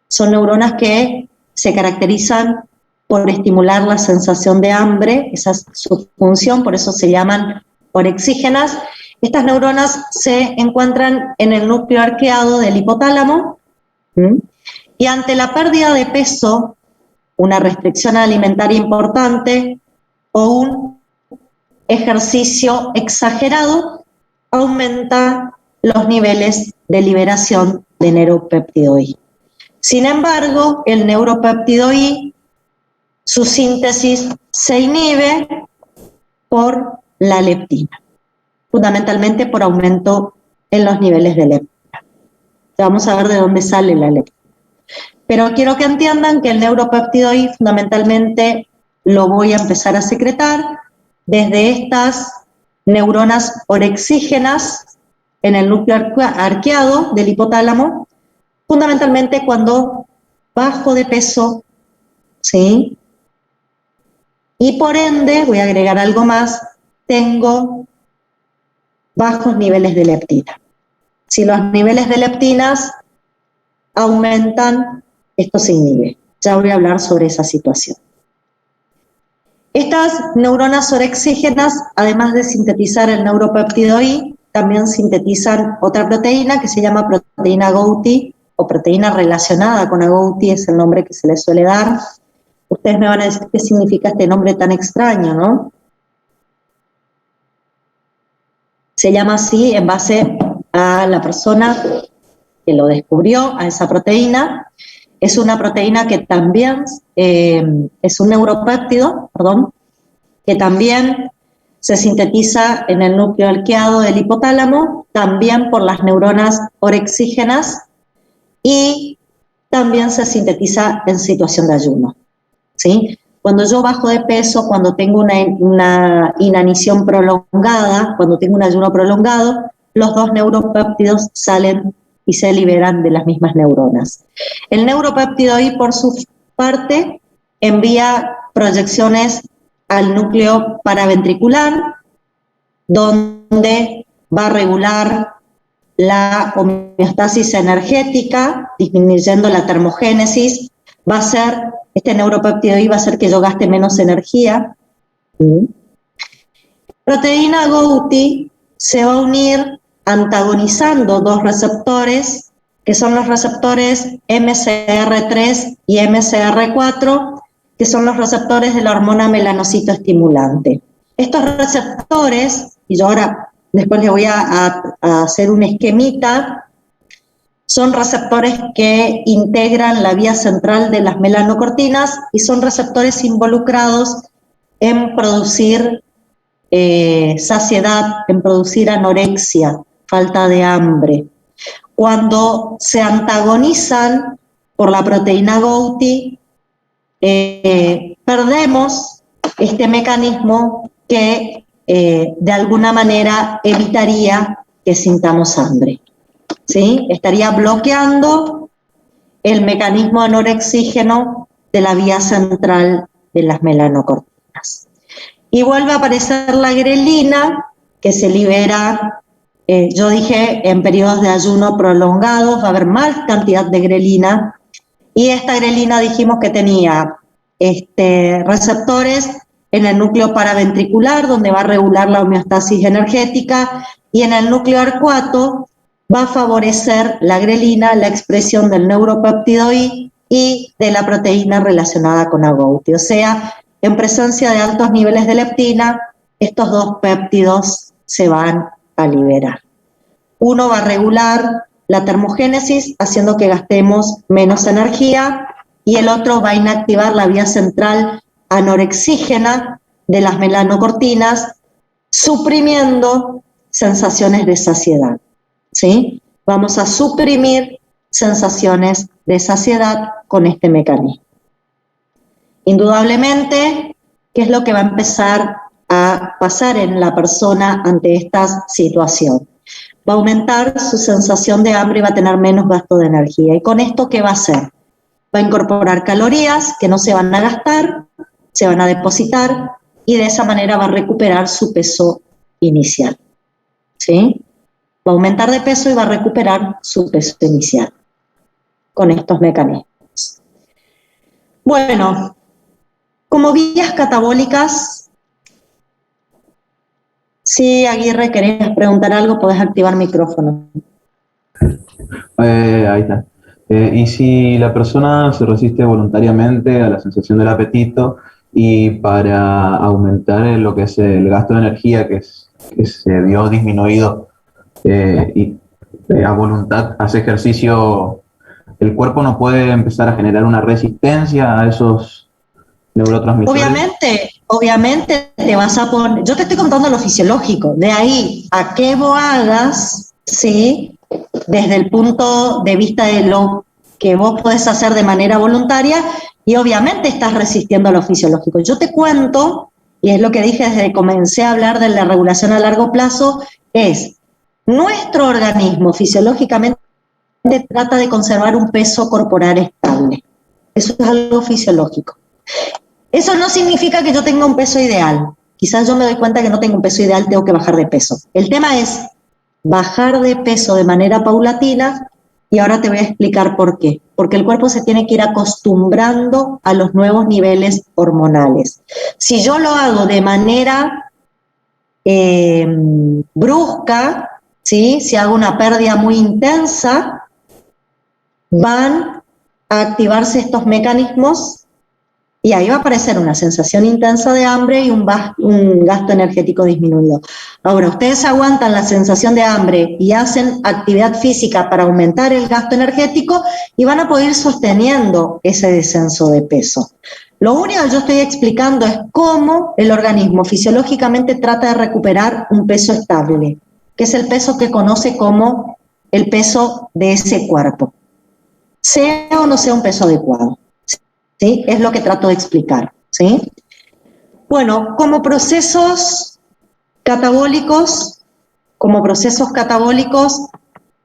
son neuronas que se caracterizan por estimular la sensación de hambre, esa es su función, por eso se llaman orexígenas. Estas neuronas se encuentran en el núcleo arqueado del hipotálamo, y ante la pérdida de peso, una restricción alimentaria importante o un ejercicio exagerado, aumenta los niveles de liberación de neuropéptido I. Sin embargo, el neuropéptido I, su síntesis se inhibe por la leptina, fundamentalmente por aumento en los niveles de leptina. Ya vamos a ver de dónde sale la leptina. Pero quiero que entiendan que el neuropéptido I fundamentalmente lo voy a empezar a secretar desde estas neuronas orexígenas en el núcleo arqueado del hipotálamo, fundamentalmente cuando bajo de peso, ¿sí? Y por ende, voy a agregar algo más, tengo bajos niveles de leptina. Si los niveles de leptinas aumentan, esto se inhibe. Ya voy a hablar sobre esa situación. Estas neuronas orexígenas, además de sintetizar el neuropéptido I, también sintetizan otra proteína que se llama proteína Gouty, o proteína relacionada con Agouti, es el nombre que se le suele dar. Ustedes me van a decir qué significa este nombre tan extraño, ¿no? Se llama así en base a la persona que lo descubrió, a esa proteína. Es una proteína que también es un neuropéptido, que también se sintetiza en el núcleo arqueado del hipotálamo, también por las neuronas orexígenas, y también se sintetiza en situación de ayuno, ¿sí? Cuando yo bajo de peso, cuando tengo una inanición prolongada, cuando tengo un ayuno prolongado, los dos neuropéptidos salen y se liberan de las mismas neuronas. El neuropéptido I, por su parte, envía proyecciones al núcleo paraventricular, donde va a regular la homeostasis energética, disminuyendo la termogénesis. Este neuropéptido I va a hacer que yo gaste menos energía. Proteína Gouty se va a unir antagonizando dos receptores, que son los receptores MCR3 y MCR4, que son los receptores de la hormona melanocito estimulante. Estos receptores, y yo ahora después les voy a hacer un esquemita, son receptores que integran la vía central de las melanocortinas y son receptores involucrados en producir saciedad, en producir anorexia, falta de hambre. Cuando se antagonizan por la proteína Gouty, perdemos este mecanismo que de alguna manera evitaría que sintamos hambre, ¿sí? Estaría bloqueando el mecanismo anorexígeno de la vía central de las melanocortinas. Y vuelve a aparecer la grelina, que se libera, yo dije, en periodos de ayuno prolongados, va a haber más cantidad de grelina, y esta grelina dijimos que tenía receptores en el núcleo paraventricular, donde va a regular la homeostasis energética, y en el núcleo arcuato va a favorecer la grelina, la expresión del neuropéptido I, y de la proteína relacionada con agouti. O sea, en presencia de altos niveles de leptina, estos dos péptidos se van a liberar. Uno va a regular la termogénesis, haciendo que gastemos menos energía, y el otro va a inactivar la vía central anorexígena de las melanocortinas, suprimiendo sensaciones de saciedad, ¿sí? Vamos a suprimir sensaciones de saciedad con este mecanismo. Indudablemente, ¿qué es lo que va a empezar a pasar en la persona ante esta situación? Va a aumentar su sensación de hambre y va a tener menos gasto de energía. ¿Y con esto qué va a hacer? Va a incorporar calorías que no se van a gastar, se van a depositar, y de esa manera va a recuperar su peso inicial, ¿sí? Va a aumentar de peso y va a recuperar su peso inicial con estos mecanismos. Bueno, como vías catabólicas, si Aguirre querés preguntar algo, podés activar micrófono.
Ahí está. Y si la persona se resiste voluntariamente a la sensación del apetito y para aumentar lo que es el gasto de energía que se vio disminuido y a voluntad hace ejercicio, el cuerpo no puede empezar a generar una resistencia a esos neurotransmisores.
Obviamente te vas a poner, yo te estoy contando lo fisiológico, de ahí a que vos hagas, ¿sí? Desde el punto de vista de lo que vos podés hacer de manera voluntaria, y obviamente estás resistiendo a lo fisiológico. Yo te cuento, y es lo que dije desde que comencé a hablar de la regulación a largo plazo, es nuestro organismo fisiológicamente trata de conservar un peso corporal estable. Eso es algo fisiológico. Eso no significa que yo tenga un peso ideal. Quizás yo me doy cuenta que no tengo un peso ideal, tengo que bajar de peso. El tema es bajar de peso de manera paulatina, y ahora te voy a explicar por qué. Porque el cuerpo se tiene que ir acostumbrando a los nuevos niveles hormonales. Si yo lo hago de manera brusca, ¿sí? Si hago una pérdida muy intensa, van a activarse estos mecanismos y ahí va a aparecer una sensación intensa de hambre y un gasto energético disminuido. Ahora, ustedes aguantan la sensación de hambre y hacen actividad física para aumentar el gasto energético y van a poder ir sosteniendo ese descenso de peso. Lo único que yo estoy explicando es cómo el organismo fisiológicamente trata de recuperar un peso estable, que es el peso que conoce como el peso de ese cuerpo, sea o no sea un peso adecuado. ¿Sí? Es lo que trato de explicar, ¿sí? Bueno, como procesos catabólicos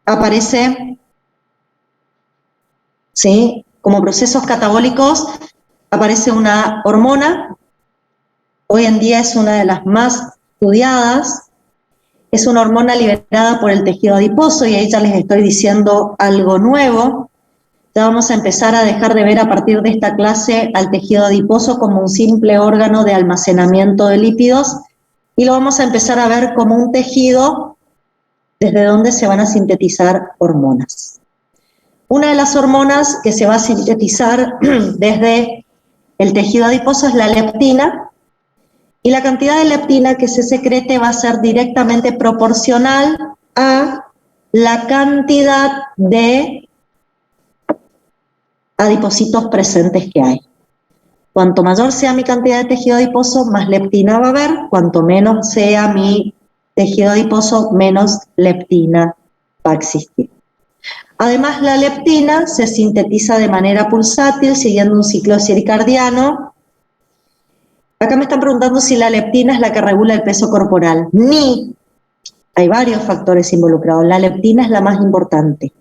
aparece, ¿sí? Como procesos catabólicos aparece una hormona, hoy en día es una de las más estudiadas, es una hormona liberada por el tejido adiposo, y ahí ya les estoy diciendo algo nuevo. Ya vamos a empezar a dejar de ver a partir de esta clase al tejido adiposo como un simple órgano de almacenamiento de lípidos, y lo vamos a empezar a ver como un tejido desde donde se van a sintetizar hormonas. Una de las hormonas que se va a sintetizar desde el tejido adiposo es la leptina, y la cantidad de leptina que se secrete va a ser directamente proporcional a la cantidad de adipocitos presentes que hay. Cuanto mayor sea mi cantidad de tejido adiposo, más leptina va a haber. Cuanto menos sea mi tejido adiposo, menos leptina va a existir. Además, la leptina se sintetiza de manera pulsátil, siguiendo un ciclo circadiano. Acá me están preguntando si la leptina es la que regula el peso corporal. Ni. Hay varios factores involucrados. La leptina es la más importante,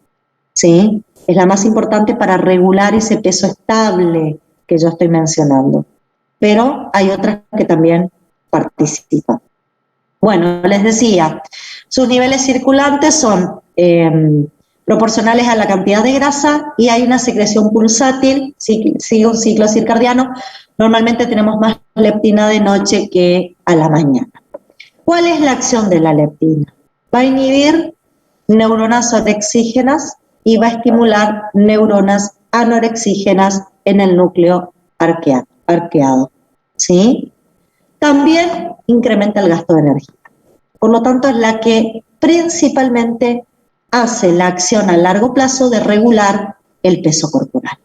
¿sí? Es la más importante para regular ese peso estable que yo estoy mencionando. Pero hay otras que también participan. Bueno, les decía, sus niveles circulantes son proporcionales a la cantidad de grasa, y hay una secreción pulsátil, sigue un ciclo circadiano. Normalmente tenemos más leptina de noche que a la mañana. ¿Cuál es la acción de la leptina? Va a inhibir neuronas orexígenas y va a estimular neuronas anorexígenas en el núcleo arqueado, ¿sí? También incrementa el gasto de energía. Por lo tanto, es la que principalmente hace la acción a largo plazo de regular el peso corporal.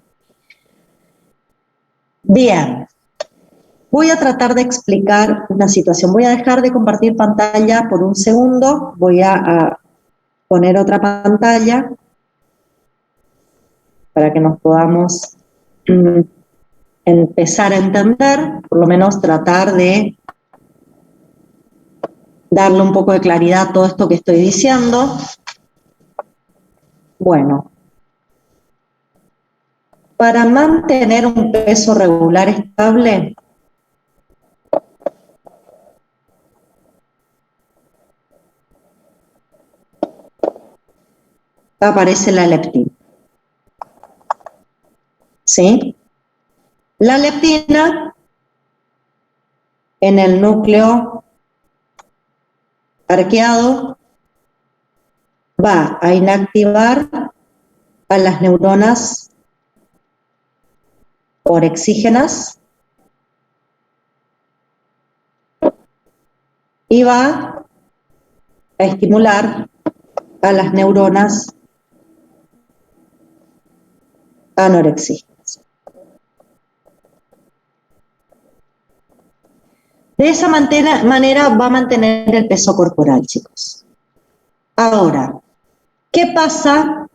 Bien, voy a tratar de explicar una situación. Voy a dejar de compartir pantalla por un segundo. Voy a poner otra pantalla para que nos podamos empezar a entender, por lo menos tratar de darle un poco de claridad a todo esto que estoy diciendo. Bueno, para mantener un peso regular estable, aparece la leptina. ¿Sí? La leptina en el núcleo arqueado va a inactivar a las neuronas orexígenas y va a estimular a las neuronas anorexígenas. De esa manera va a mantener el peso corporal, chicos. Ahora, ¿qué pasa?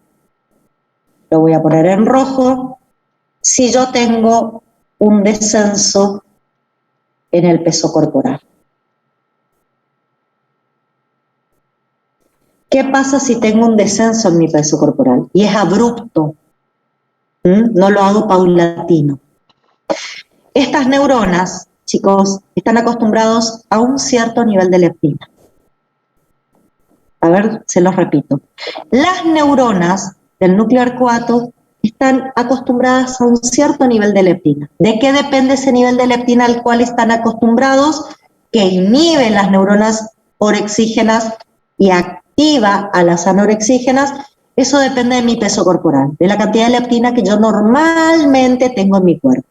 Lo voy a poner en rojo. Si yo tengo un descenso en el peso corporal. ¿Qué pasa si tengo un descenso en mi peso corporal? Y es abrupto. No lo hago paulatino. Estas neuronas, chicos, están acostumbrados a un cierto nivel de leptina. A ver, se los repito. Las neuronas del núcleo arcuato están acostumbradas a un cierto nivel de leptina. ¿De qué depende ese nivel de leptina al cual están acostumbrados? Que inhibe las neuronas orexígenas y activa a las anorexígenas. Eso depende de mi peso corporal, de la cantidad de leptina que yo normalmente tengo en mi cuerpo.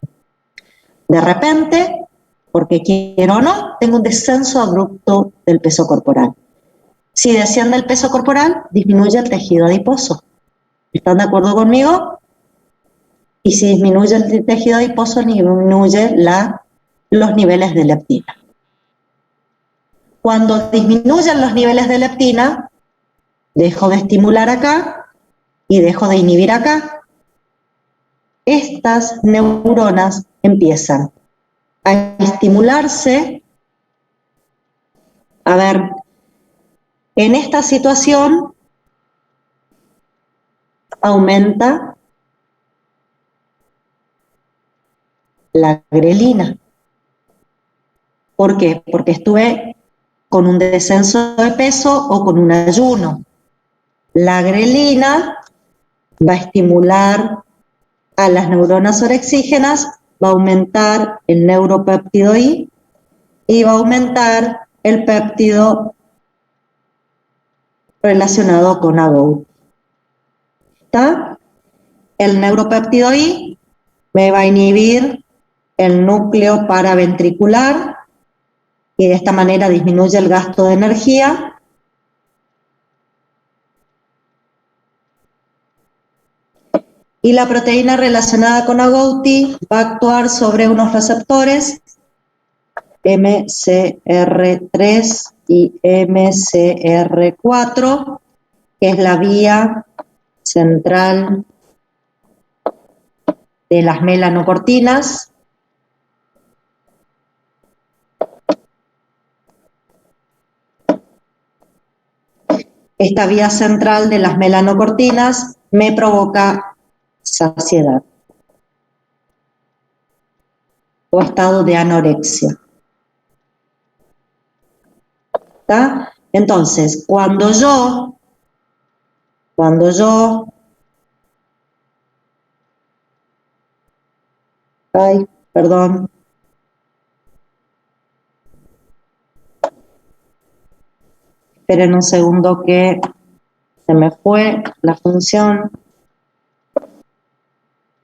De repente, porque quiero o no, tengo un descenso abrupto del peso corporal. Si desciende el peso corporal, disminuye el tejido adiposo. ¿Están de acuerdo conmigo? Y si disminuye el tejido adiposo, disminuye los niveles de leptina. Cuando disminuyen los niveles de leptina, dejo de estimular acá y dejo de inhibir acá. Estas neuronas empiezan a estimularse. A ver, en esta situación aumenta la grelina. ¿Por qué? Porque estuve con un descenso de peso o con un ayuno. La grelina va a estimular a las neuronas orexígenas, va a aumentar el neuropéptido I y va a aumentar el péptido relacionado con AGO. ¿Está? El neuropéptido I me va a inhibir el núcleo paraventricular y de esta manera disminuye el gasto de energía. Y la proteína relacionada con agouti va a actuar sobre unos receptores MCR3 y MCR4, que es la vía central de las melanocortinas. Esta vía central de las melanocortinas me provoca saciedad o estado de anorexia. ¿Está? Entonces, cuando yo ay, perdón, esperen un segundo que se me fue la función.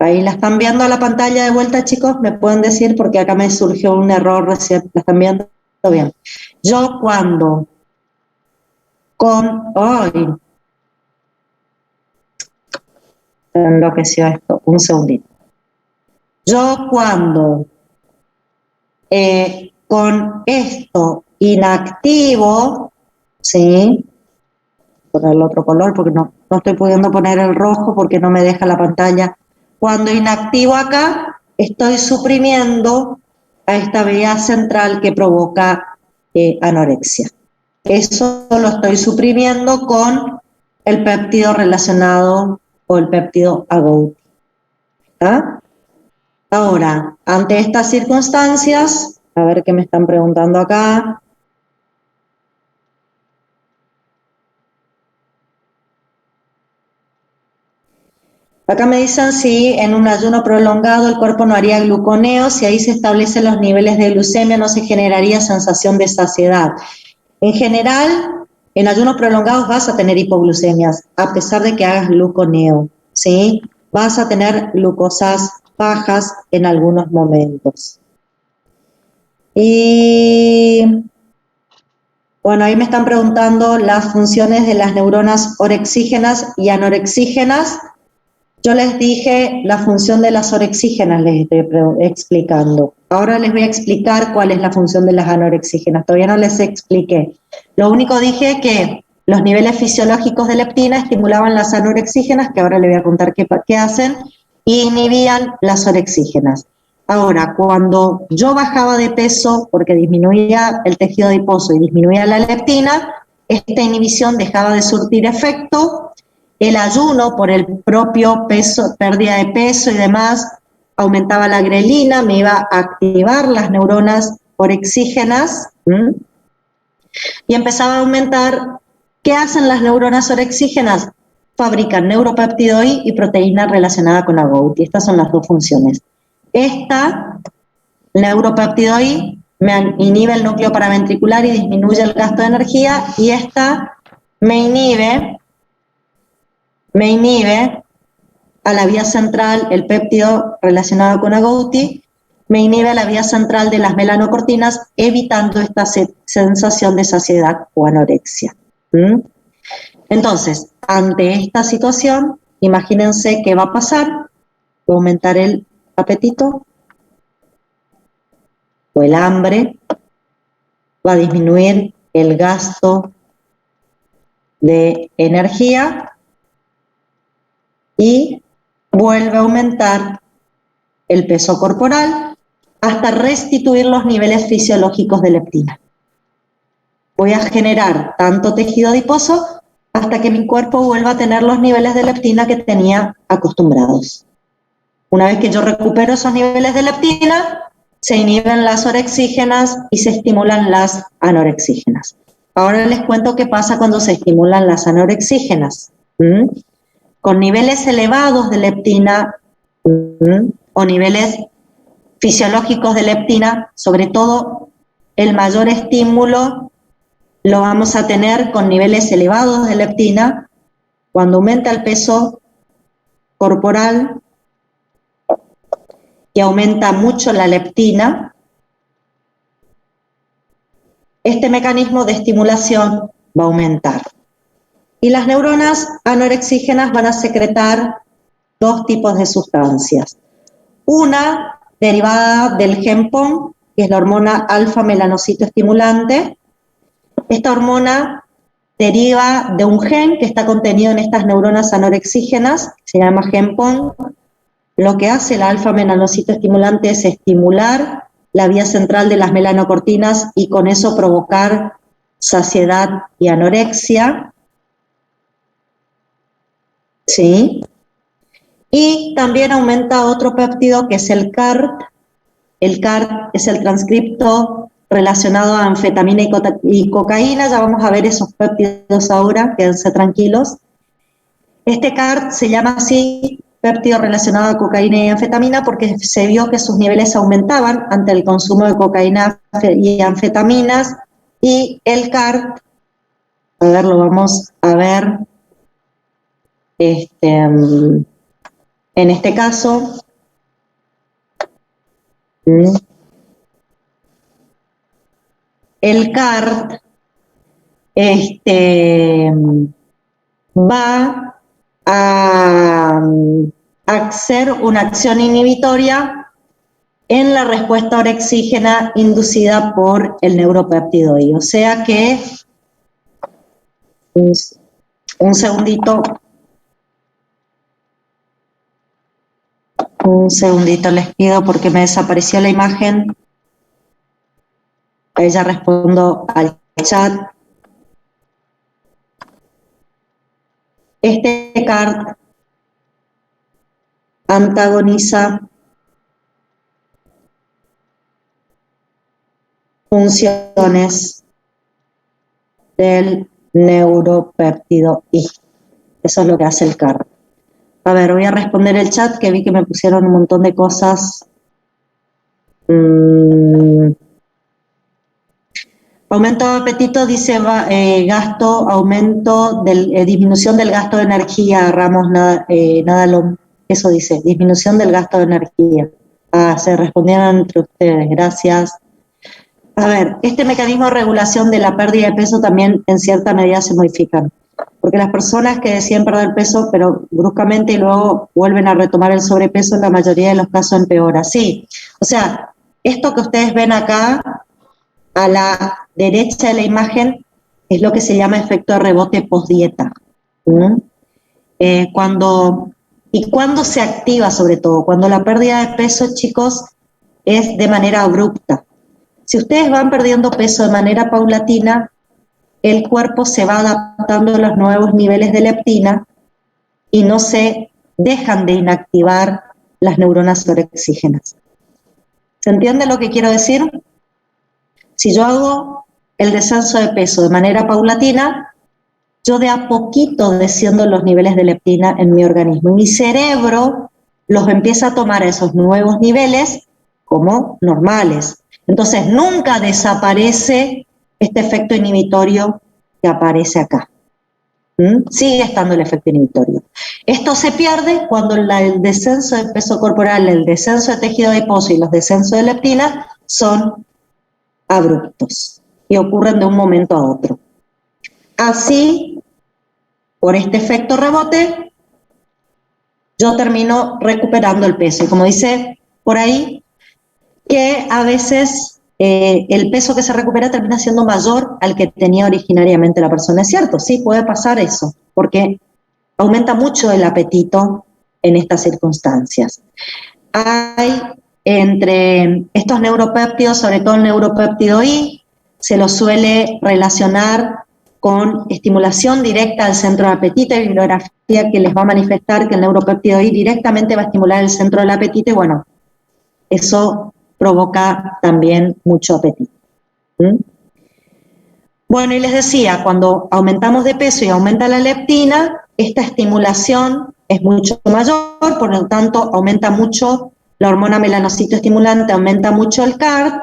Ahí la están viendo a la pantalla de vuelta, chicos, me pueden decir porque acá me surgió un error recién. ¿La están viendo? Bien. Yo cuando enloqueció esto, un segundito. Yo cuando con esto inactivo, ¿sí? Poner el otro color porque no estoy pudiendo poner el rojo porque no me deja la pantalla. Cuando inactivo acá, estoy suprimiendo a esta vía central que provoca anorexia. Eso lo estoy suprimiendo con el péptido relacionado o el péptido agouti. Ahora, ante estas circunstancias, a ver qué me están preguntando acá. Acá me dicen si en un ayuno prolongado el cuerpo no haría gluconeo, si ahí se establecen los niveles de glucemia no se generaría sensación de saciedad. En general, en ayunos prolongados vas a tener hipoglucemias, a pesar de que hagas gluconeo, ¿sí? Vas a tener glucosas bajas en algunos momentos. Y bueno, ahí me están preguntando las funciones de las neuronas orexígenas y anorexígenas. Yo les dije la función de las orexígenas, les estoy explicando. Ahora les voy a explicar cuál es la función de las anorexígenas. Todavía no les expliqué. Lo único dije que los niveles fisiológicos de leptina estimulaban las anorexígenas, que ahora les voy a contar qué hacen, y inhibían las orexígenas. Ahora, cuando yo bajaba de peso, porque disminuía el tejido adiposo y disminuía la leptina, esta inhibición dejaba de surtir efecto. El ayuno, por el propio peso, pérdida de peso y demás, aumentaba la grelina, me iba a activar las neuronas orexígenas y empezaba a aumentar. ¿Qué hacen las neuronas orexígenas? Fabrican neuropéptido I y proteína relacionada con la agouti. Estas son las dos funciones. Esta, neuropéptido I, me inhibe el núcleo paraventricular y disminuye el gasto de energía, y esta me inhibe a la vía central, el péptido relacionado con agouti, me inhibe a la vía central de las melanocortinas, evitando esta sensación de saciedad o anorexia. Entonces, ante esta situación, imagínense qué va a pasar. Va a aumentar el apetito o el hambre, va a disminuir el gasto de energía y vuelve a aumentar el peso corporal hasta restituir los niveles fisiológicos de leptina. Voy a generar tanto tejido adiposo hasta que mi cuerpo vuelva a tener los niveles de leptina que tenía acostumbrados. Una vez que yo recupero esos niveles de leptina, se inhiben las orexígenas y se estimulan las anorexígenas. Ahora les cuento qué pasa cuando se estimulan las anorexígenas. Con niveles elevados de leptina o niveles fisiológicos de leptina, sobre todo el mayor estímulo lo vamos a tener con niveles elevados de leptina cuando aumenta el peso corporal y aumenta mucho la leptina. Este mecanismo de estimulación va a aumentar. Y las neuronas anorexígenas van a secretar dos tipos de sustancias. Una derivada del gen PON, que es la hormona alfa-melanocito estimulante. Esta hormona deriva de un gen que está contenido en estas neuronas anorexígenas, que se llama gen PON. Lo que hace el alfa-melanocito estimulante es estimular la vía central de las melanocortinas y con eso provocar saciedad y anorexia. ¿Sí? Y también aumenta otro péptido que es el CART. El CART es el transcripto relacionado a anfetamina y cocaína. Ya vamos a ver esos péptidos ahora, quédense tranquilos. Este CART se llama así, péptido relacionado a cocaína y anfetamina, porque se vio que sus niveles aumentaban ante el consumo de cocaína y anfetaminas, y el CART, a ver, lo vamos a ver, En este caso, el CART va a hacer una acción inhibitoria en la respuesta orexígena inducida por el neuropéptido I. O sea que, un segundito les pido porque me desapareció la imagen. Ahí ya respondo al chat. Este CART antagoniza funciones del neuropéptido I. Eso es lo que hace el CART. A ver, voy a responder el chat, que vi que me pusieron un montón de cosas. Aumento de apetito, dice gasto, aumento, disminución del gasto de energía, Ramos Nadalón. Eso dice, disminución del gasto de energía. Se respondieron entre ustedes, gracias. A ver, este mecanismo de regulación de la pérdida de peso también en cierta medida se modifican. Porque las personas que deciden perder peso, pero bruscamente y luego vuelven a retomar el sobrepeso, en la mayoría de los casos empeora. Sí, o sea, esto que ustedes ven acá, a la derecha de la imagen, es lo que se llama efecto de rebote postdieta. ¿Cuándo se activa sobre todo? Cuando la pérdida de peso, chicos, es de manera abrupta. Si ustedes van perdiendo peso de manera paulatina, el cuerpo se va adaptando a los nuevos niveles de leptina y no se dejan de inactivar las neuronas orexígenas. ¿Se entiende lo que quiero decir? Si yo hago el descenso de peso de manera paulatina, yo de a poquito desciendo los niveles de leptina en mi organismo. Y mi cerebro los empieza a tomar a esos nuevos niveles como normales. Entonces nunca desaparece este efecto inhibitorio que aparece acá. Sigue estando el efecto inhibitorio. Esto se pierde cuando el descenso de peso corporal, el descenso de tejido adiposo y los descensos de leptina son abruptos y ocurren de un momento a otro. Así, por este efecto rebote, yo termino recuperando el peso. Y como dice por ahí, que a veces el peso que se recupera termina siendo mayor al que tenía originariamente la persona. Es cierto, sí, puede pasar eso, porque aumenta mucho el apetito en estas circunstancias. Hay entre estos neuropéptidos, sobre todo el neuropéptido I, se lo suele relacionar con estimulación directa al centro del apetito. Hay bibliografía que les va a manifestar que el neuropéptido I directamente va a estimular el centro del apetito y bueno, eso provoca también mucho apetito. Bueno, y les decía, cuando aumentamos de peso y aumenta la leptina, esta estimulación es mucho mayor, por lo tanto aumenta mucho la hormona melanocito estimulante, aumenta mucho el CART,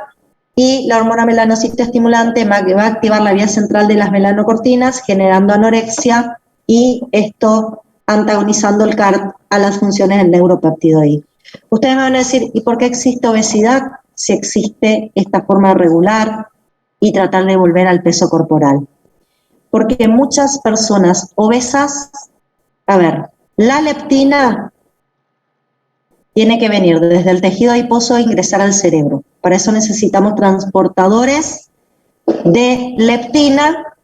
y la hormona melanocito estimulante va a activar la vía central de las melanocortinas, generando anorexia, y esto antagonizando el CART a las funciones del neuropéptido I. Ustedes me van a decir, ¿y por qué existe obesidad? Si existe esta forma de regular y tratar de volver al peso corporal. Porque muchas personas obesas, a ver, la leptina tiene que venir desde el tejido adiposo e ingresar al cerebro. Para eso necesitamos transportadores de leptina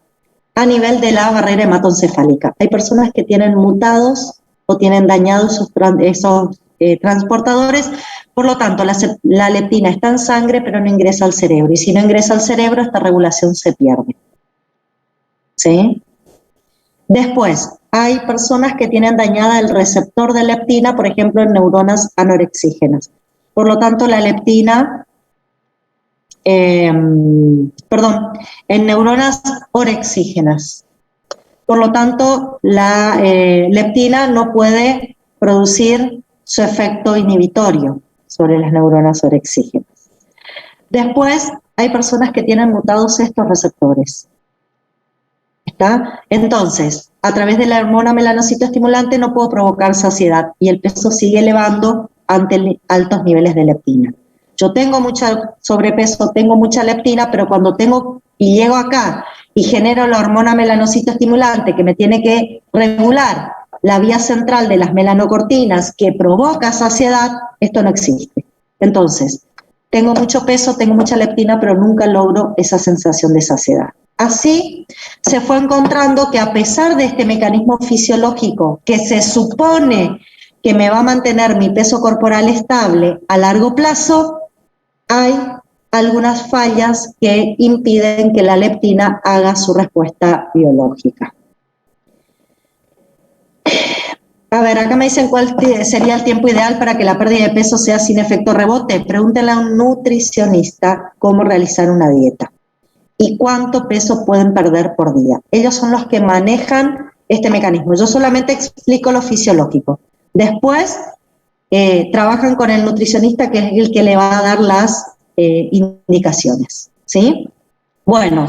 a nivel de la barrera hematoencefálica. Hay personas que tienen mutados o tienen dañados esos transportadores, por lo tanto la leptina está en sangre pero no ingresa al cerebro, y si no ingresa al cerebro esta regulación se pierde. ¿Sí? Después, hay personas que tienen dañada el receptor de leptina, por ejemplo en neuronas anorexígenas. Por lo tanto la leptina, en neuronas orexígenas. Por lo tanto la leptina no puede producir su efecto inhibitorio sobre las neuronas orexígenas. Después, hay personas que tienen mutados estos receptores. ¿Está? Entonces, a través de la hormona melanocitoestimulante no puedo provocar saciedad y el peso sigue elevando ante altos niveles de leptina. Yo tengo mucho sobrepeso, tengo mucha leptina, pero cuando tengo y llego acá y genero la hormona melanocitoestimulante que me tiene que regular la vía central de las melanocortinas que provoca saciedad, esto no existe. Entonces, tengo mucho peso, tengo mucha leptina, pero nunca logro esa sensación de saciedad. Así se fue encontrando que a pesar de este mecanismo fisiológico que se supone que me va a mantener mi peso corporal estable a largo plazo, hay algunas fallas que impiden que la leptina haga su respuesta biológica. A ver, acá me dicen cuál sería el tiempo ideal para que la pérdida de peso sea sin efecto rebote. Pregúntenle a un nutricionista cómo realizar una dieta y cuánto peso pueden perder por día. Ellos son los que manejan este mecanismo. Yo solamente explico lo fisiológico. Después trabajan con el nutricionista, que es el que le va a dar las indicaciones, ¿sí? Bueno,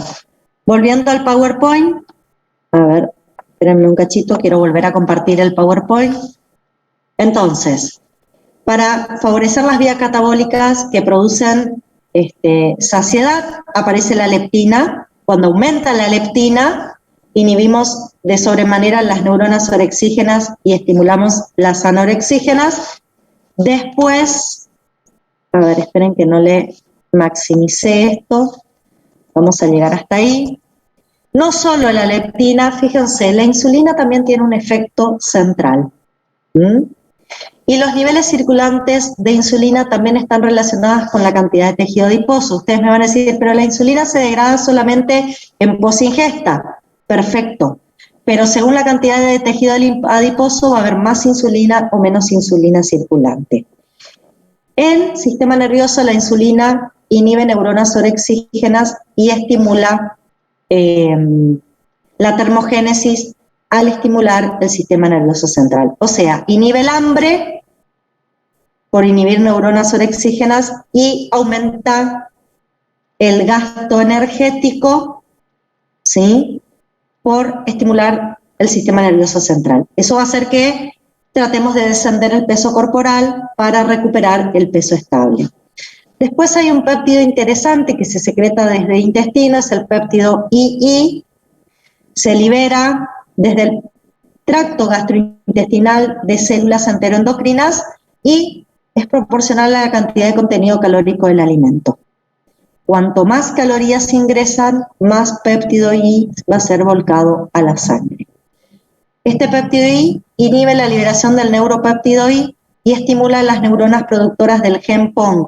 volviendo al PowerPoint, a ver, espérenme un cachito, quiero volver a compartir el PowerPoint. Entonces, para favorecer las vías catabólicas que producen saciedad, aparece la leptina. Cuando aumenta la leptina, inhibimos de sobremanera las neuronas orexígenas y estimulamos las anorexígenas. Después, a ver, esperen que no le maximicé esto, vamos a llegar hasta ahí. No solo la leptina, fíjense, la insulina también tiene un efecto central. Y los niveles circulantes de insulina también están relacionados con la cantidad de tejido adiposo. Ustedes me van a decir, pero la insulina se degrada solamente en posingesta. Perfecto. Pero según la cantidad de tejido adiposo va a haber más insulina o menos insulina circulante. El sistema nervioso, la insulina inhibe neuronas orexígenas y estimula la termogénesis al estimular el sistema nervioso central. O sea, inhibe el hambre por inhibir neuronas orexígenas y aumenta el gasto energético, ¿sí?, por estimular el sistema nervioso central. Eso va a hacer que tratemos de descender el peso corporal para recuperar el peso estable. Después hay un péptido interesante que se secreta desde el intestino, es el péptido II, se libera desde el tracto gastrointestinal de células enteroendocrinas y es proporcional a la cantidad de contenido calórico del alimento. Cuanto más calorías ingresan, más péptido I va a ser volcado a la sangre. Este péptido I inhibe la liberación del neuropéptido I y estimula las neuronas productoras del gen PONG.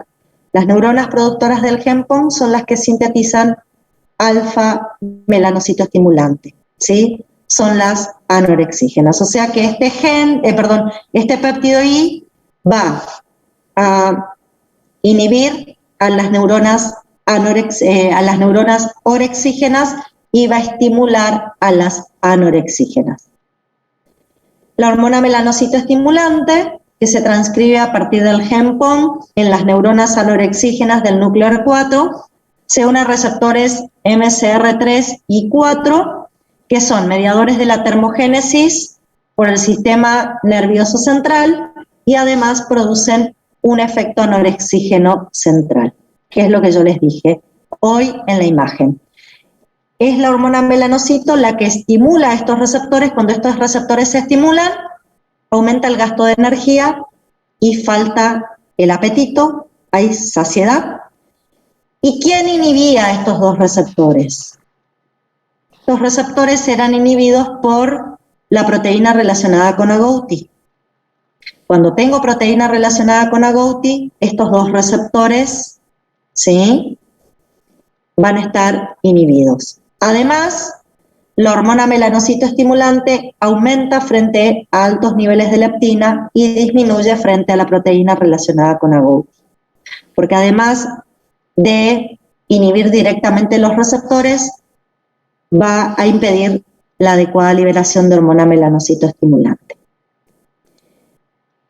Las neuronas productoras del gen PONG son las que sintetizan alfa-melanocitoestimulante, ¿sí? Son las anorexígenas. O sea que este péptido I va a inhibir a las neuronas orexígenas y va a estimular a las anorexígenas. La hormona melanocitoestimulante, que se transcribe a partir del gen PONG en las neuronas anorexígenas del núcleo R4, se une a receptores MCR3 y 4, que son mediadores de la termogénesis por el sistema nervioso central y además producen un efecto anorexígeno central, que es lo que yo les dije hoy en la imagen. Es la hormona melanocito la que estimula estos receptores. Cuando estos receptores se estimulan, aumenta el gasto de energía y falta el apetito, hay saciedad. ¿Y quién inhibía estos dos receptores? Los receptores eran inhibidos por la proteína relacionada con agouti. Cuando tengo proteína relacionada con agouti, estos dos receptores, ¿sí?, van a estar inhibidos. Además, la hormona melanocitoestimulante aumenta frente a altos niveles de leptina y disminuye frente a la proteína relacionada con agouti. Porque además de inhibir directamente los receptores, va a impedir la adecuada liberación de hormona melanocitoestimulante.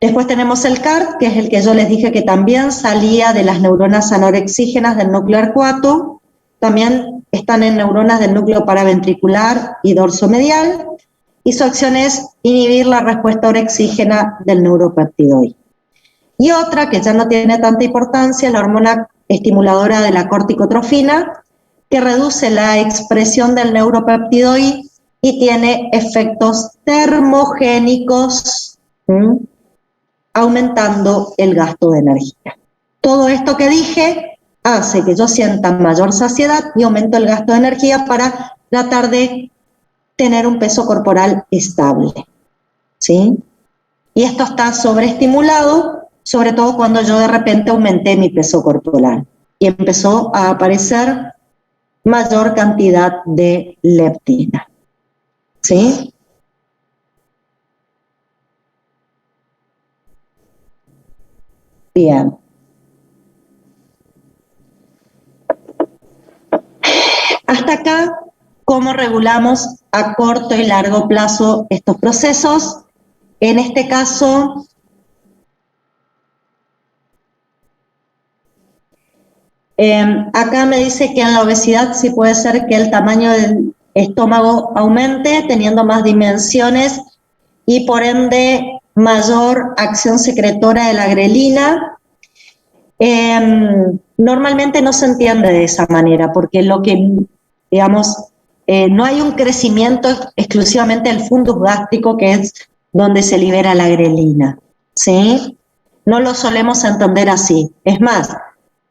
Después tenemos el CART, que es el que yo les dije que también salía de las neuronas anorexígenas del núcleo R4, también están en neuronas del núcleo paraventricular y dorsomedial, y su acción es inhibir la respuesta orexígena del neuropeptidoide. Y otra que ya no tiene tanta importancia es la hormona estimuladora de la corticotrofina, que reduce la expresión del neuropeptidoide y tiene efectos termogénicos, aumentando el gasto de energía. Todo esto que dije hace que yo sienta mayor saciedad y aumento el gasto de energía para tratar de tener un peso corporal estable, ¿sí? Y esto está sobreestimulado, sobre todo cuando yo de repente aumenté mi peso corporal y empezó a aparecer mayor cantidad de leptina, ¿sí? Bien. Hasta acá, ¿cómo regulamos a corto y largo plazo estos procesos? En este caso, acá me dice que en la obesidad sí puede ser que el tamaño del estómago aumente, teniendo más dimensiones y por ende mayor acción secretora de la grelina. Normalmente no se entiende de esa manera, porque lo que, digamos, no hay un crecimiento exclusivamente del fundus gástrico, que es donde se libera la grelina, ¿sí? No lo solemos entender así. Es más,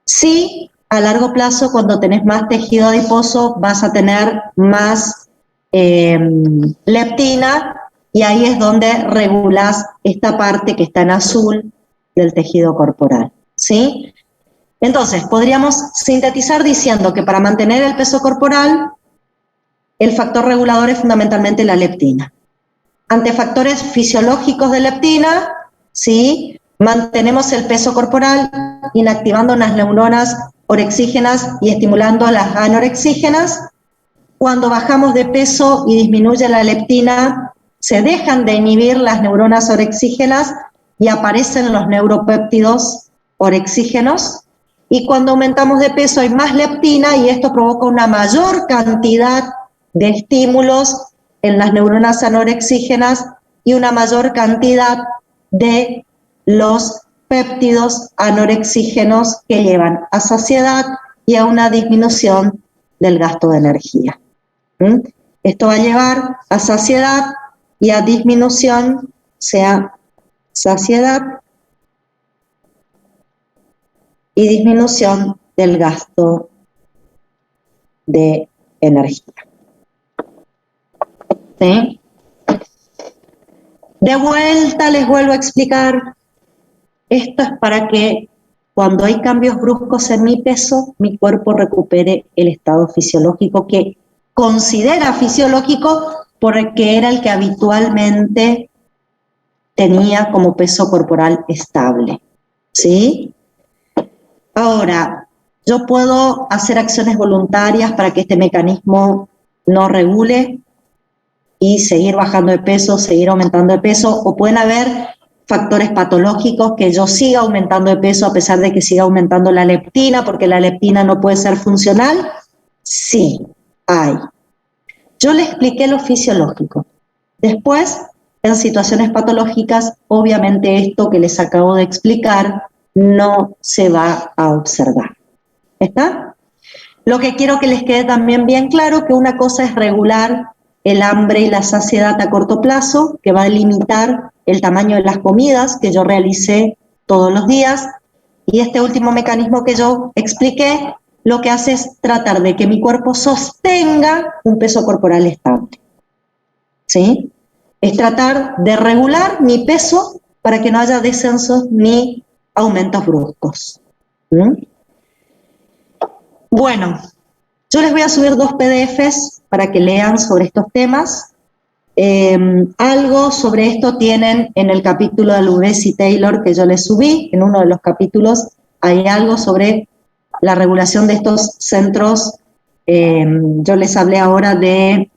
sí, a largo plazo, cuando tenés más tejido adiposo, vas a tener más leptina, y ahí es donde regulás esta parte que está en azul del tejido corporal, ¿sí? Entonces, podríamos sintetizar diciendo que para mantener el peso corporal, el factor regulador es fundamentalmente la leptina. Ante factores fisiológicos de leptina, ¿sí?, mantenemos el peso corporal inactivando las neuronas orexígenas y estimulando las anorexígenas. Cuando bajamos de peso y disminuye la leptina, se dejan de inhibir las neuronas orexígenas y aparecen los neuropéptidos orexígenos. Y cuando aumentamos de peso hay más leptina y esto provoca una mayor cantidad de estímulos en las neuronas anorexígenas y una mayor cantidad de los péptidos anorexígenos que llevan a saciedad y a una disminución del gasto de energía. Esto va a llevar a saciedad y a disminución, o sea, saciedad y disminución del gasto de energía. ¿Sí? De vuelta les vuelvo a explicar, esto es para que cuando hay cambios bruscos en mi peso, mi cuerpo recupere el estado fisiológico que considera fisiológico porque era el que habitualmente tenía como peso corporal estable, ¿sí? Ahora, yo puedo hacer acciones voluntarias para que este mecanismo no regule y seguir bajando de peso, seguir aumentando de peso, o pueden haber factores patológicos que yo siga aumentando de peso a pesar de que siga aumentando la leptina, porque la leptina no puede ser funcional. Sí, hay. Yo le expliqué lo fisiológico. Después, en situaciones patológicas, obviamente esto que les acabo de explicar no se va a observar. ¿Está? Lo que quiero que les quede también bien claro, que una cosa es regular el hambre y la saciedad a corto plazo, que va a limitar el tamaño de las comidas que yo realicé todos los días, y este último mecanismo que yo expliqué, lo que hace es tratar de que mi cuerpo sostenga un peso corporal estable, ¿sí? Es tratar de regular mi peso para que no haya descensos ni aumentos bruscos. Bueno, yo les voy a subir 2 PDFs para que lean sobre estos temas. Algo sobre esto tienen en el capítulo de Lubez y Taylor que yo les subí. En uno de los capítulos hay algo sobre la regulación de estos centros. Yo les hablé ahora de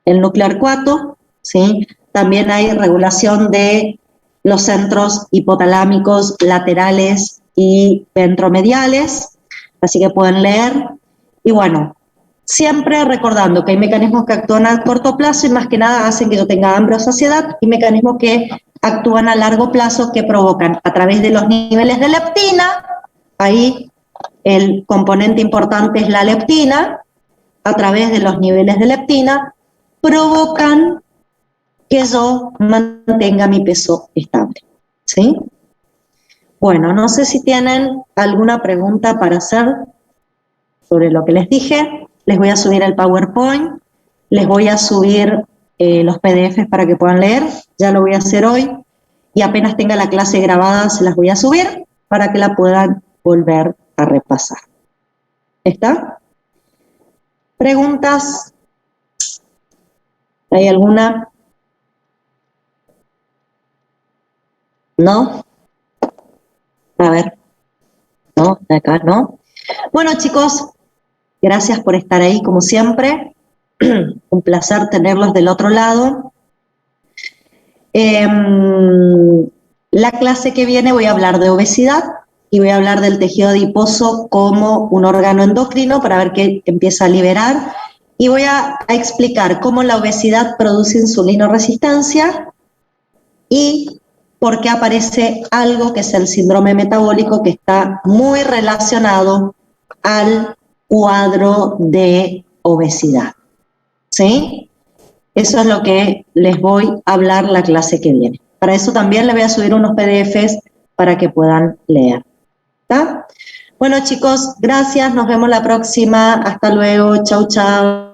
el nuclear 4, ¿sí? También hay regulación de los centros hipotalámicos laterales y ventromediales, así que pueden leer. Y bueno, siempre recordando que hay mecanismos que actúan a corto plazo y más que nada hacen que yo tenga hambre o saciedad, y mecanismos que actúan a largo plazo que provocan a través de los niveles de leptina, ahí el componente importante es la leptina, a través de los niveles de leptina, provocan que yo mantenga mi peso estable, ¿sí? Bueno, no sé si tienen alguna pregunta para hacer sobre lo que les dije. Les voy a subir el PowerPoint, les voy a subir los PDFs para que puedan leer, ya lo voy a hacer hoy, y apenas tenga la clase grabada se las voy a subir para que la puedan volver a repasar. ¿Está? ¿Preguntas? ¿Hay alguna? ¿No? A ver. ¿No? ¿De acá no? Bueno, chicos, gracias por estar ahí, como siempre. Un placer tenerlos del otro lado. La clase que viene voy a hablar de obesidad y voy a hablar del tejido adiposo como un órgano endocrino para ver qué empieza a liberar. Y voy a explicar cómo la obesidad produce insulinoresistencia y por qué aparece algo que es el síndrome metabólico, que está muy relacionado al cuadro de obesidad. ¿Sí? Eso es lo que les voy a hablar la clase que viene. Para eso también les voy a subir unos PDFs para que puedan leer. ¿Está? Bueno, chicos, gracias. Nos vemos la próxima. Hasta luego. Chau, chau.